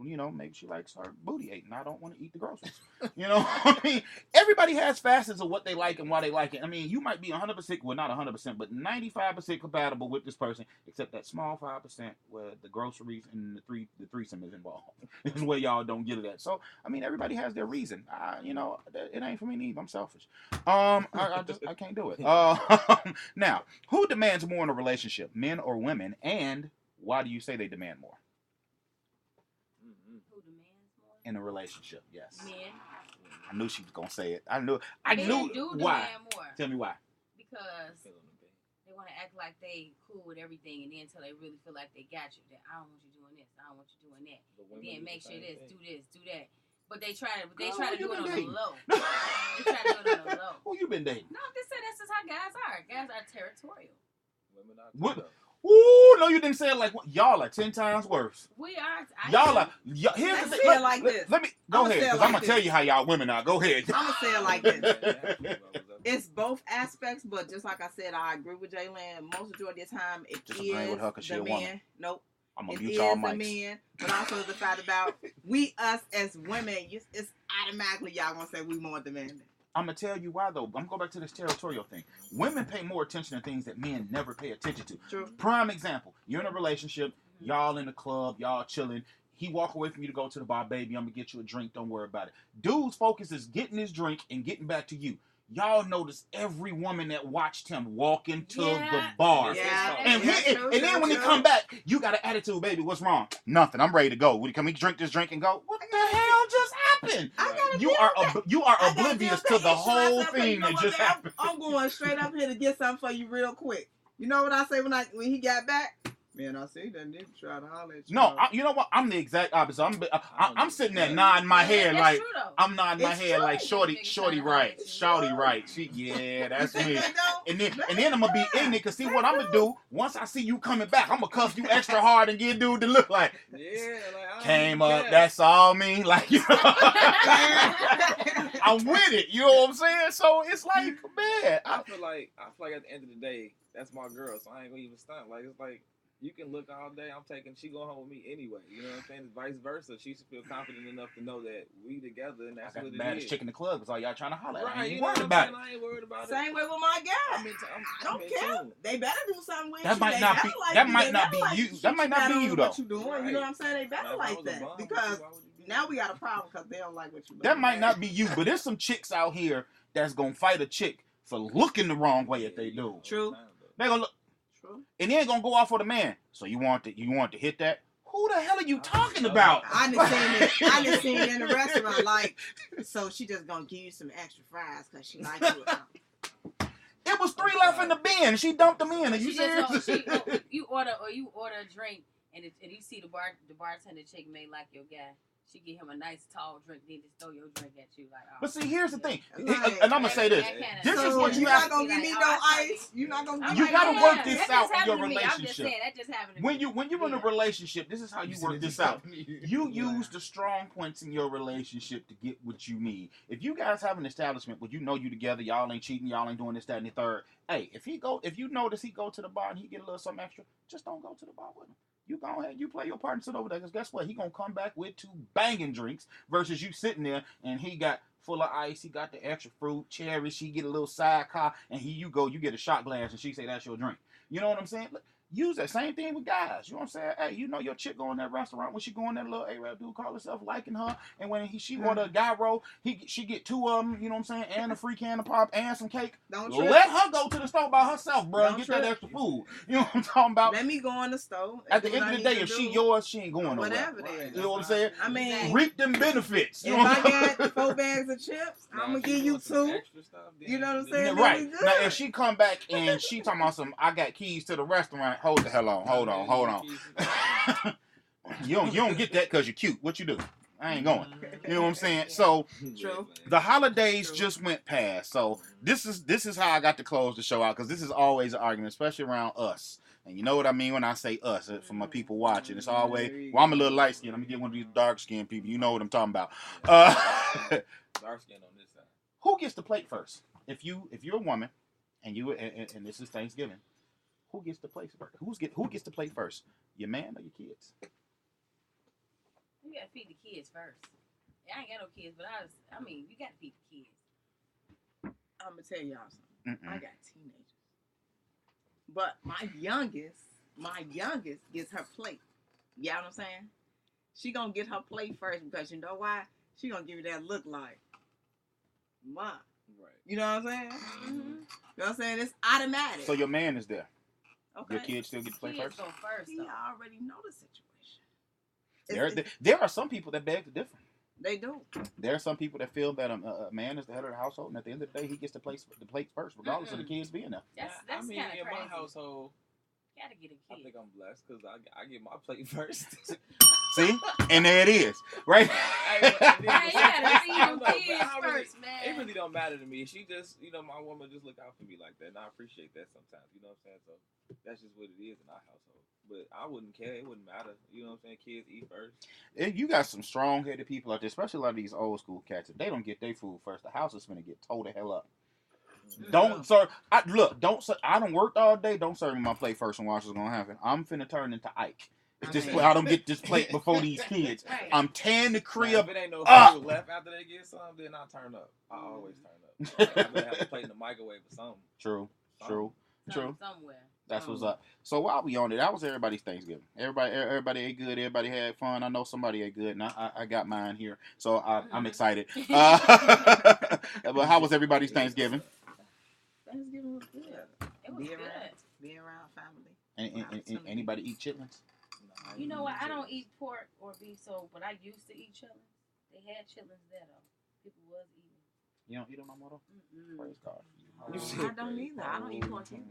you know, maybe she likes her booty ate and I don't want to eat the groceries. You know, I mean, everybody has facets of what they like and why they like it. I mean, you might be 100%, well, not 100%, but 95% compatible with this person, except that small 5% where the groceries and the threesome is involved. This is where y'all don't get it at. So, I mean, everybody has their reason. You know, it ain't for me neither. I'm selfish. I can't do it. Now, who demands more in a relationship, men or women, and why do you say they demand more? In a relationship, yes. Men. I knew she was gonna say it. I knew. Do Why? demand more. Tell me why. Because they want to act like they cool with everything, and then until they really feel like they got you, that I don't want you doing this, I don't want you doing that, and then make sure this, do that. But they try to do it on the low. They try to do it on the low. Who you been dating? No, I'm just saying that's just how guys are. Guys are territorial. Women are What? Ooh, no, you didn't say it like y'all are 10 times worse. We are. Here's the Let's thing. say it like this. Let me go ahead, because I'm gonna this. tell you how y'all women are. Go ahead. I'm gonna say it like this. It's both aspects, but just like I said, I agree with Jaylen. Most majority of the time, it Just is agreeing with her 'cause she the a woman. man. Nope. I'm gonna It mute is y'all the mics. men, but also the fact about us as women, it's automatically y'all gonna say we more demanding. I'm gonna tell you why though. I'm gonna go back to this territorial thing. Women pay more attention to things that men never pay attention to. True. Prime example: you're in a relationship, y'all in the club, y'all chilling. He walk away from you to go to the bar, baby. I'm gonna get you a drink. Don't worry about it. Dude's focus is getting his drink and getting back to you. Y'all notice every woman that watched him walk into the bar. Yeah. And then when he come back, you got an attitude, baby. What's wrong? Nothing. I'm ready to go. Can we drink this drink and go? What the hell just happened? You are oblivious to the whole thing that just happened. I'm going straight up here to get something for you real quick. You know what I say when he got back? Man, I see that nigga try to holler at you. No, you know what? I'm the exact opposite. I'm sitting there nodding my head like true, I'm nodding my It's head true. like shorty right, shorty right. That's me. And then I'm gonna be ignorant because see what I'm gonna do once I see you coming back, I'm gonna cuff you extra hard and get dude to look like came up. That's all me. Like you know, I'm with it. You know what I'm saying? So it's like man, I feel like at the end of the day, that's my girl, so I ain't gonna even stunt. Like it's like You can look all day. She going home with me anyway. You know what I'm saying? It's vice versa. She should feel confident enough to know that we together, and that's I got what the it baddest is. chick in the club. That's all y'all trying to holler at. Right, I ain't you know worried what about I'm it. saying? I ain't worried about it. Same way with my guy. I'm Don't in care. tune. They better do something with That you. might They not better be- like that you. might They not better be like you. to That treat might not better be than you, what though. you doing. Right. You know what I'm saying? They better Now, if I like was a that bum with you, because why would you do now that? we got a problem because they don't like what you doing. That might not be you, but there's some chicks out here that's gonna fight a chick for looking the wrong way if they you do. know, True. all the time, though. They gonna look, True. and then gonna go off for the man. So you want to hit that? Who the hell are you talking about? I done seen it. I done seen it in the restaurant. Like, so she just gonna give you some extra fries because she like you. It was 3 left in the bin. She dumped them in. Are you She just serious? you order a drink and you see the bartender chick may like your guy. She get him a nice tall drink, then just throw your drink at you like. Oh, But see, here's the thing, Like, and I'm gonna say this. This is what you you're have. not gonna give me no ice. You're not gonna. I'm Give You me gotta no work ice. this that out just in your happened to me. I'm just relationship. saying that just happened to me. When you're in a Yeah. relationship, this is how you work this out. You use the strong points in your relationship to get what you need. If you guys have an establishment where you know you together, y'all ain't cheating, y'all ain't doing this, that, and the third. Hey, if you notice he go to the bar and he get a little something extra, just don't go to the bar with him. You go ahead, you play your part and sit over there, because guess what? He gonna come back with 2 banging drinks versus you sitting there and he got full of ice, he got the extra fruit, cherries, she get a little sidecar, and you get a shot glass and she say that's your drink. You know what I'm saying? Look, use that same thing with guys. You know what I'm saying? Hey, you know your chick go in that restaurant when she go in that little Arab dude call herself liking her, and when she order a gyro, she get 2 of them. You know what I'm saying? And a free can of pop and some cake. Don't trip. Let her go to the store by herself, bro, and Don't get trip. that extra food. You know what I'm talking about? Let me go in the store. At the end of the day, if she yours, she ain't going nowhere. Whatever it is. You know what I'm saying? I mean, Reap them benefits. You if know I what I'm saying? got 4 bags of chips, Now, I'm gonna if you give you want some 2. extra stuff, then You know what I'm just- saying? Yeah, Then right. we good. Now, if she come back and she talking about some, I got keys to the restaurant. Hold the hell on. Hold on. you don't get that because you're cute. What you do? I ain't going. You know what I'm saying? So True. the holidays True. just went past. So this is how I got to close the show out, because this is always an argument, especially around us. And you know what I mean when I say us, for my people watching. It's always, well, I'm a little light skinned. Let me get one of these dark skinned people. You know what I'm talking about. Dark skin on this side. Who gets the plate first? If you're a woman and and this is Thanksgiving, who gets the plate first? Who gets the plate first? Your man or your kids? You gotta feed the kids first. I ain't got no kids, but I mean, you gotta feed the kids. I'm gonna tell y'all something. Mm-mm. I got teenagers, but my youngest gets her plate. You know what I'm saying? She gonna get her plate first because you know why? She gonna give you that look like, Mom. Right. You know what I'm saying? Mm-hmm. You know what I'm saying? It's automatic. So your man is there. Okay. Your kids still get the plate Kids first? go first. He Though. already know the situation. There are some people that beg to differ. They do. There are some people that feel that a man is the head of the household, and at the end of the day, he gets the plate first, regardless of the kids being there. That's I mean, kind of in crazy. my household, Gotta get a I kid. think I'm blessed because I get my plate first. See? And there it is. Right? Man, you gotta feed them kids first, man. It really don't matter to me. She just, my woman just look out for me like that, and I appreciate that sometimes. You know what I'm saying? So that's just what it is in our household. But I wouldn't care. It wouldn't matter. You know what I'm saying? Kids eat first. You got some strong-headed people out there, especially a lot of these old school cats. If they don't get their food first, the house is gonna get tore the hell up. Don't serve. I done worked all day. Don't serve me my plate first, and watch what's gonna happen. I'm finna turn into Ike. I don't get this plate before these kids. Right. I'm tearing the Now, crib. if it ain't no up. food left after they get some, then I turn up. I always turn up. Like, I'm gonna have a plate in the microwave or something. True. Somewhere. That's what's up. So while we on it, that was everybody's Thanksgiving. Everybody ate good. Everybody had fun. I know somebody ate good, and I got mine here, so I'm excited. But how was everybody's Thanksgiving? Thanksgiving was good. It was good. Be around family. Anybody eat chitlins? You know what? I don't eat pork or beef, but I used to eat chitlins. They had chitlins there though. People was eating. You don't eat them no more though? Mm-mm. Praise God. I don't either. I don't eat pork either.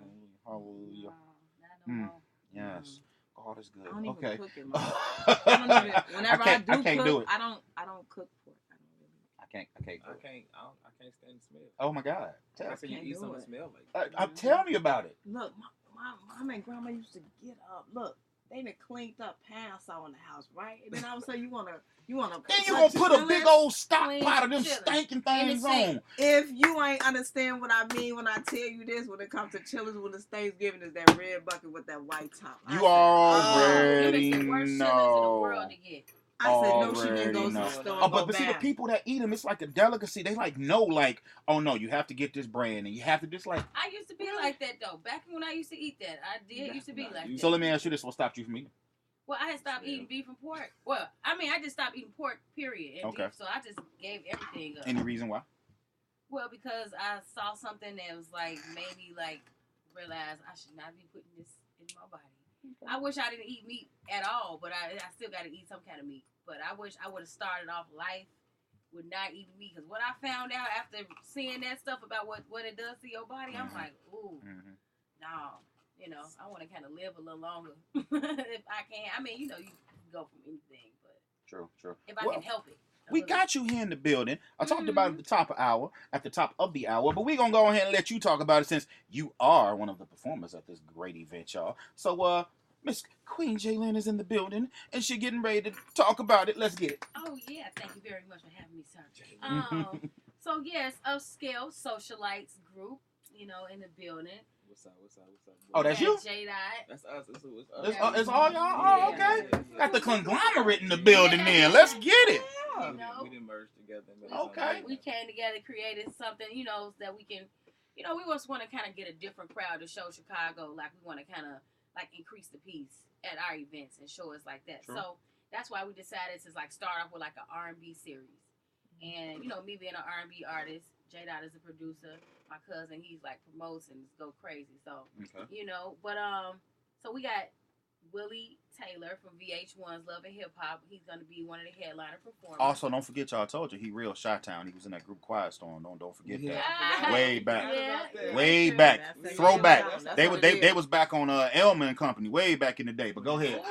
Hallelujah. Not no more. Yes. God is good. I don't even Okay. cook it. I don't even. Whenever I can't do do cook, it. I don't cook pork. I don't really. I can't do it. I can't stand the smell. Oh my God. I say you can't eat do something it. that smell like. Tell me about it. Look, my mom and grandma used to get up. Look, they done cleaned up parasol in the house, right? And then all of a sudden you wanna Then you gonna put a big old stockpile of them chillin'. stinking things on. If you ain't understand what I mean when I tell you this, when it comes to chillers, when it's Thanksgiving, is that red bucket with that white top. You already them is the worst chillers in the know. world to get. I said no, she Already didn't go to know. the store. Oh, and go but see, the back. people that eat them, it's like a delicacy. They like know, like, oh no, you have to get this brand, and you have to just like. I used to be like that though. Back when I used to eat that, I did used to be like that. So let me ask you this: what stopped you from eating? Well, I had stopped eating beef and pork. Well, I mean, I just stopped eating pork, period, and beef. So I just gave everything up. Any reason why? Well, because I saw something that was like made me like realize I should not be putting this in my body. I wish I didn't eat meat at all, but I still got to eat some kind of meat. But I wish I would have started off life with not eating meat. Because what I found out after seeing that stuff about what it does to your body, I'm like, ooh, no. You know, I want to kind of live a little longer if I can. I mean, you know, you can go from anything, but true. If I can help it. We got you here in the building. I talked about it at the top of the hour, but we're going to go ahead and let you talk about it since you are one of the performers at this great event, y'all. So, Miss Queen Jaylyn is in the building, and she's getting ready to talk about it. Let's get it. Oh, yeah. Thank you very much for having me, sir. So, yes, Upscale Socialites group, you know, in the building. What's up? Oh, that's you? J-Dot. That's us. It's all y'all? Oh, okay. Got the conglomerate in the building then. Let's get it. You know, we didn't merge together. Okay. We came together, created something, you know, that we can, you know, we just want to kind of get a different crowd to show Chicago. Like, we want to kind of, like, increase the peace at our events and show us like that. True. So that's why we decided to, like, start off with, like, an R&B series. And, you know, me being an R&B artist, J-Dot is a producer. My cousin, he's like promotes and go crazy. So, you know, but so we got Willie Taylor from VH1's Love and Hip Hop. He's gonna be one of the headliner performers. Also, don't forget, y'all, I told you he real Chi-Town. He was in that group Quiet Storm. Don't forget that. Yeah. Way back, Yeah. way back, throwback. They was back on Elman and Company way back in the day. But go ahead.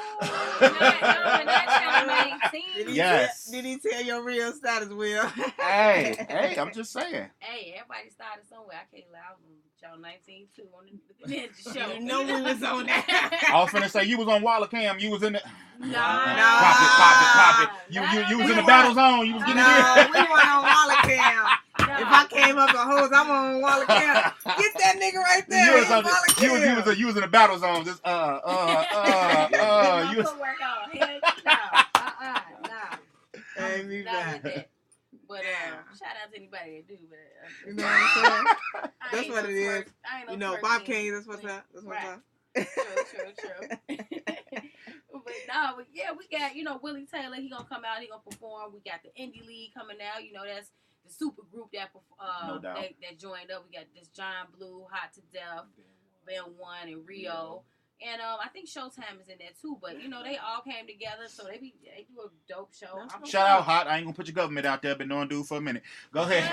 Yes. Did he tell your real status, Will? Hey, I'm just saying. Hey, everybody started somewhere. I can't lie. I was on y'all 19 too on the Ninja show. You know we was on that. I was finna say you was on Walla Cam. You was in the. No. Pop it. You was in the battle zone. You was getting it. We weren't on Walla Cam. If I came up a hose, I'm on Walla Cam. Get that nigga right there. You was in the battle zone. Just You was work on. No. Ain't me back. But shout out to anybody that do. But you know what I'm saying? That's what it is. You know, Bob King. That's what's up. That's what's up. True. But yeah, we got, you know, Willie Taylor. He gonna come out. He gonna perform. We got the Indie League coming out. You know, that's the super group that that joined up. We got this John Blue, Hot to Death, Ben One, and Rio. And I think Showtime is in there too, but you know they all came together, so they do a dope show. Shout out Hot. I ain't gonna put your government out there, been knowing dude for a minute. Go ahead.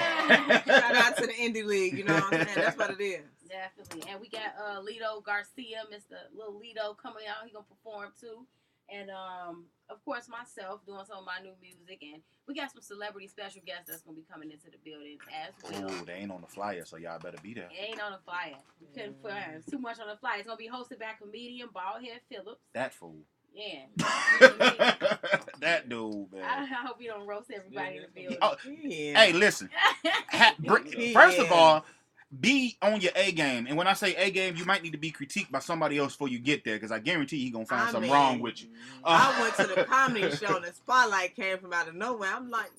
Shout out to the Indie League, you know what I'm saying? That's what it is. Definitely. And we got Lito Garcia, Mr. Lil Lito coming out. He gonna perform too. And of course myself doing some of my new music, and we got some celebrity special guests that's gonna be coming into the building as well. Oh, they ain't on the flyer, so y'all better be there. It ain't on the flyer. We couldn't put too much on the flyer. It's gonna be hosted by comedian Baldhead Phillips. That fool. Yeah. That dude, man. I hope you don't roast everybody in the building. Oh, yeah. Hey, listen. First of all, be on your A game. And when I say A game, you might need to be critiqued by somebody else before you get there, because I guarantee he going to find something wrong with you. I went to the comedy show and the spotlight came from out of nowhere. I'm like,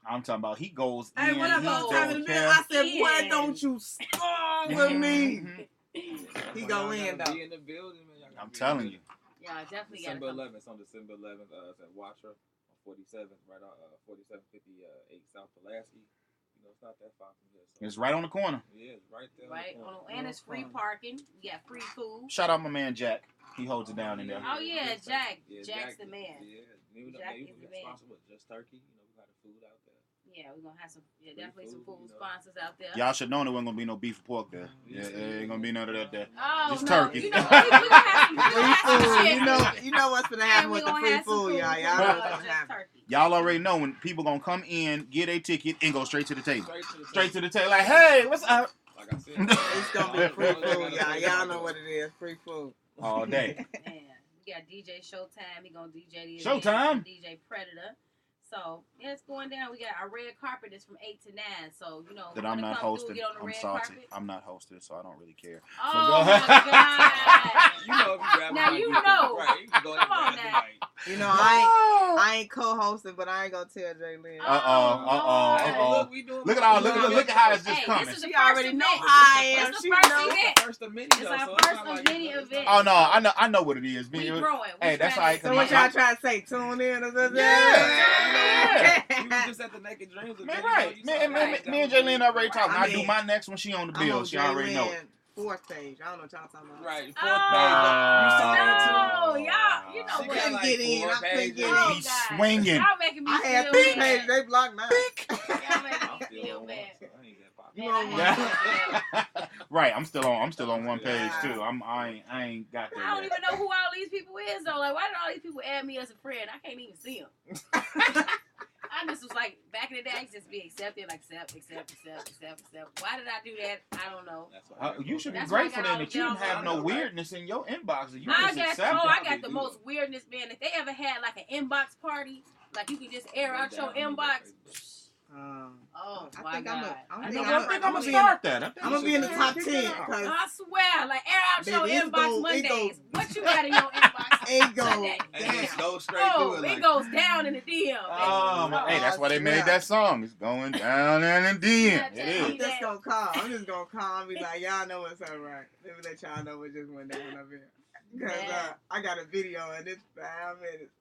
I'm talking about he goes in. Hey, what up, I said, why don't you start with me? He go in, though. Be in the building, man. I'm telling you. Yeah, definitely. December 11th. It's on December 11th. It's at Watra on 47th, right on 4758 South Pulaski. You know, it's not that far from here. So. It's right on the corner. Yeah, it's right there. Right on, and it's free parking. We got free food. Shout out my man Jack. He holds it down in there. Oh yeah, Jack. Jack's the man. Yeah, Jack is the man. Responsible Just Turkey. You know, we got the food out there. Yeah, we're gonna have some, definitely some food sponsors out there. Y'all should know there wasn't gonna be no beef or pork there. Yeah, ain't gonna be none of that there. Oh, just no. turkey. You know, we gonna have some free food. You know what's gonna happen with the free food, y'all. Y'all know what's gonna happen. Y'all already know when people gonna come in, get a ticket, and go straight to the table. Straight to the table. Like, hey, what's up? Like I said, it's gonna be free food, y'all. Y'all know what it is. Free food. all day. Man, we got DJ Showtime. He gonna DJ the event. Showtime? DJ Predator. So yeah, it's going down. We got our red carpet is from 8 to 9. So you know, That wanna I'm not come through, hosting. get on the I'm red salty. carpet. I'm not hosting, so I don't really care. Oh my God! You know if you grab Now a mic, you you can- know. Right, you can go ahead Come on and grab now. the mic. You know, I ain't co-hosting, but I ain't gonna tell Jay Lynn. Uh-oh. We doing Look at my- all. Look at how it's just Hey, coming. this is the She first already event. know I am. It's the She first know. event. First of many, It's though, our so first it's not of like many it's events. not- Oh no, I know what it is. We growing. We Hey, that's trying all right. to- So what y'all trying to say? Tune in or something? Yeah. You was just at the Naked Dreams. Man, event, right. you know, Me and Jaylene already talking. I I do mean, my next when she on the I'm bill. on She already know it. Jay-Lynn 4th page. I don't know what y'all talking about. Right, Oh, fourth page. You saw that too. no, y'all, you know She what? got couldn't like get in. 4 I couldn't pages. get in. Oh, Be God. swinging. Y'all making me I had feel 3 bad. pages. They blocked mine. Y'all making I'm me still feel on bad. one, so I ain't that popular. You on one? Yeah. Right. I'm still on one page too. I ain't got there I don't yet. even know who all these people is though. Like, why did all these people add me as a friend? I can't even see them. I just was like, back in the day, I used to just be accepted, like accept. Why did I do that? I don't know. That's why You should be That's why I grateful got then all that the you didn't jobs have I no know, right? weirdness in your inbox. You I just accept got it. I got the most weirdness, man. If they ever had like an inbox party, like you can just air out your inbox. Oh I my think God! I think I'm gonna start that. I'm gonna be in the top 10 I because swear, like air out your Baby, it inbox go- it Mondays. go- What you got in your inbox it goes Sunday? And just down. go straight Oh, through it. it Like, goes down in the DM. Hey, that's why they made Yeah. that song. It's going down and then Yeah, it I'm is. just gonna call. I'm just gonna call and be like, y'all know what's up, right? Let me let y'all know what just went down up here. Because Man. I got a video and it's 5 minutes.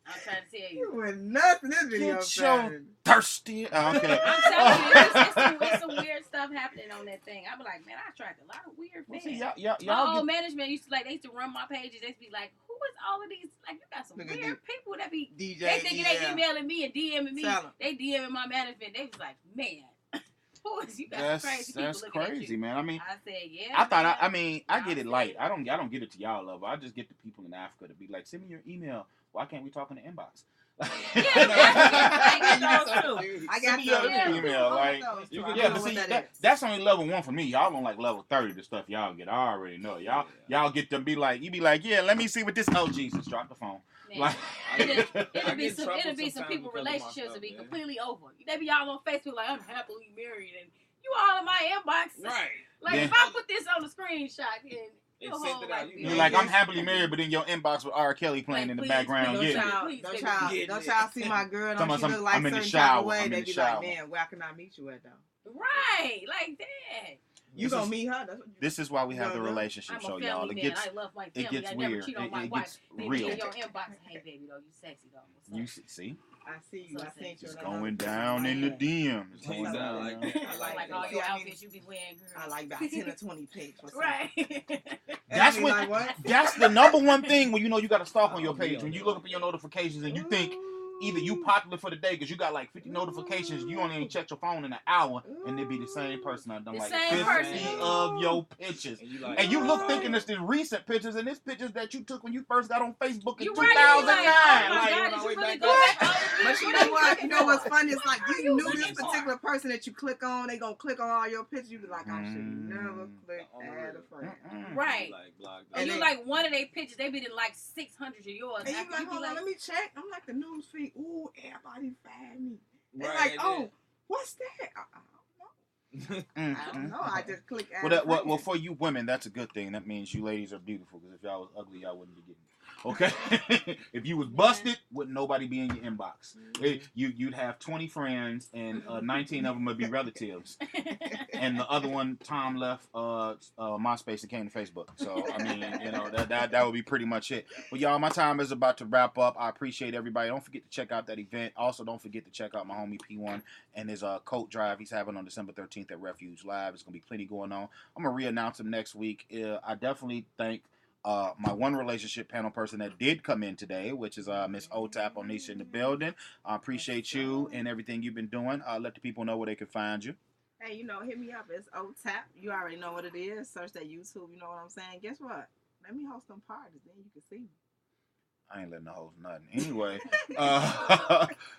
I'm trying to tell you. You went nuts in this video. Get 5 your- minutes. Thirsty. Okay. I'm telling you, it's some weird stuff happening on that thing. I be like, man, I attract a lot of weird Well, fans. see, My y'all old get, management used to they used to run my pages. They used to be like, who is all of these? Like, you got some Look at weird people that be. DJ, They thinking they yeah. emailing me and DMing me. Tell 'em. They DMing my management. They was like, man, who is you got some crazy that's people looking crazy, at you. man. I mean, I said, yeah. I thought I man. mean I get it Y'all light. said- I don't get it to y'all level. I just get the people in Africa to be like, send me your email. Why can't we talk in the inbox? I get those too. I got Send me your those. email, like, You can can yeah, know but what see, that that, is. that's only level 1 for me. Y'all on like level 30. The stuff y'all get, I already know. Y'all get to be like, you be like, yeah, let me see what this. Oh Jesus, drop the phone. Man, Like, it'll be get some trouble people sometimes because of my relationships stuff, will be man. completely over. They be all on Facebook like I'm happily married and you all in my inbox. right. Like Yeah. if I put this on the screenshot and And your sent whole it out, life you be know. you're over. like, I'm happily married, but in your inbox with R. Kelly playing Like, in the please, background. please, Getting it. child. Don't Please, y'all, baby. don't y'all see my girl? Don't Someone she some- look like I'm in the certain type shower. of way? I'm in They the be shower. like, man, where can I meet you at though? Right, like that. You This gonna is- meet her? That's what you This is why we have the No, no. relationship I'm show, a y'all. family It man. gets I love my it family. gets I never weird. cheat on my It wife. gets Then real. in your inbox, hey baby though, you sexy though. What's up? You see, I see you. I seen you. it's and I going know. down in the Yeah. DM. It's Please, going I down. like man. that. I I like like all that. your I mean, outfits you be wearing, girl. I like about 10 or 20 pics. Or something. Right. That's And what. I be like, what? That's the number one thing when you know you got to stalk on your Oh, page. yeah, When you yeah, look up in your yeah. notifications and you think either you popular for the day because you got like 50 notifications, you only ain't checked your phone in an hour, and it be the same person that done The like same 50 person. of your pictures. And you like, And you look oh, thinking it's the recent pictures, and it's pictures that you took when you first got on Facebook in You 2009. right, you be like, oh my Like, God, did way you really back go then. back all these But years? you What know are you what? looking You know what's for? funny? It's like What are you you knew looking this for? particular person that you click on. They gonna click on all your pictures. You be like, I should Mm. never click On the add a real. friend. Mm-mm. Right. Like, block And And you they- like one of their pictures, they be in like 600 of yours. And you After like, you be hold on, like, let me check. I'm like the news feed. Ooh, everybody find me. They're Right, like, they oh, did. what's that? I don't know. I just click add Well, a friend. well, for you women, that's a good thing. That means you ladies are beautiful. Because if y'all was ugly, y'all wouldn't be getting it. Okay, if you was busted, wouldn't nobody be in your inbox? You'd have 20 friends, and 19 of them would be relatives, and the other one, Tom left MySpace and came to Facebook. So I mean, you know that would be pretty much it. But y'all, my time is about to wrap up. I appreciate everybody. Don't forget to check out that event. Also, don't forget to check out my homie P1 and his coat drive he's having on December 13th at Refuge Live. It's gonna be plenty going on. I'm gonna re-announce him next week. I definitely thank my one relationship panel person that did come in today, which is Miss OTAP Onisha in the building. I appreciate you and everything you've been doing. Let the people know where they can find you. Hey, you know, hit me up. It's OTAP. You already know what it is. Search that YouTube. You know what I'm saying? Guess what? Let me host some parties. Then you can see me. I ain't letting the hoes nothing. Anyway,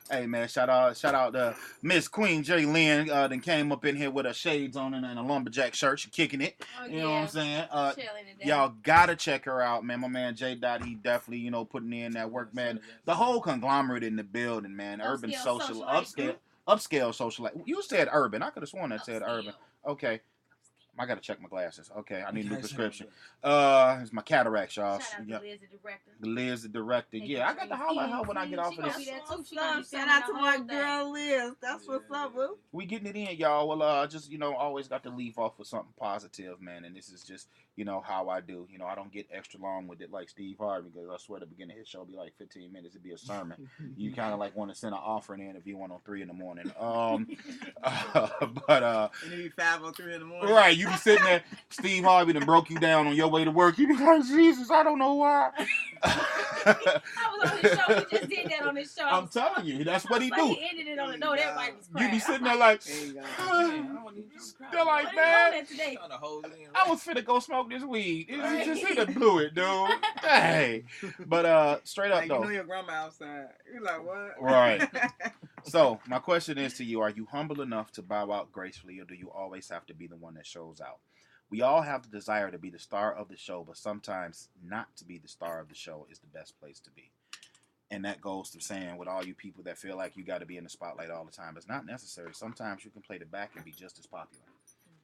hey man, shout out to Miss Queen J Lynn. Then came up in here with her shades on and a lumberjack shirt. She kicking it. You know what I'm saying? Y'all gotta check her out, man. My man J Dot, he definitely putting in that work, man. The whole conglomerate in the building, man. Urban social, upscale social. You said urban. I could have sworn that said urban. Okay. I gotta check my glasses. Okay, I need a new prescription. It's my cataracts, y'all. Shout out to Liz, the director. Liz, the director. Yeah, I got to holler at her when I get off of this. Shout out to my girl Liz. That's what's up, boo. We getting it in, y'all. Well, just always got to leave off with something positive, man. And this is just how I do. I don't get extra long with it like Steve Harvey, because I swear the beginning of his show be like 15 minutes. It'd be a sermon. You kind of like want to send an offering in if you want on 3 in the morning. But and it'd be 5:03 in the morning. Right, you be sitting there. Steve Harvey done broke you down on your way to work. You be like, Jesus, I don't know why. I was on his show. He just did that on his show. I'm telling you, that's what he do. He ended it on the note. Everybody was crying. You be sitting there like, they're like, man, I was finna go smoke this weed. It just hit and blew it, dude. Hey, but straight up though, you know your grandma outside. You're like, what? Right. So my question is to you: are you humble enough to bow out gracefully, or do you always have to be the one that shows out? We all have the desire to be the star of the show, but sometimes not to be the star of the show is the best place to be. And that goes to saying, with all you people that feel like you got to be in the spotlight all the time, it's not necessary. Sometimes you can play the back and be just as popular.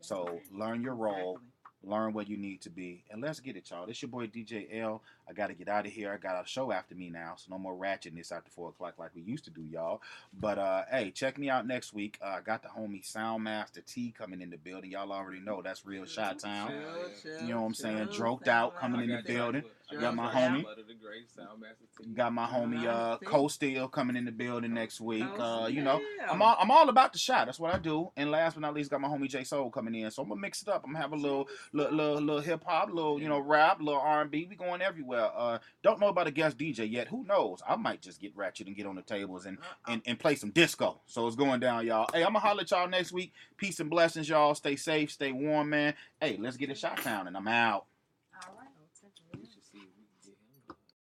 So learn your role, learn where you need to be, and let's get it, y'all. This your boy DJ L. I got to get out of here. I got a show after me now, so no more ratcheting this after 4 o'clock like we used to do, y'all. But hey, check me out next week. I got the homie Soundmaster T coming in the building. Y'all already know that's real Chi-Town. You know what I'm saying? Droked out coming in the building. I got my homie. Got my homie Cole Steele coming in the building next week. I'm all about the shot. That's what I do. And last but not least, got my homie J Soul coming in. So I'm gonna mix it up. I'm gonna have a little hip hop, little rap, little R&B. We going everywhere. Don't know about a guest DJ yet. Who knows? I might just get ratchet and get on the tables and play some disco. So it's going down, y'all. Hey, I'm gonna holler at y'all next week. Peace and blessings, y'all. Stay safe, stay warm, man. Hey, let's get a shot down, and I'm out.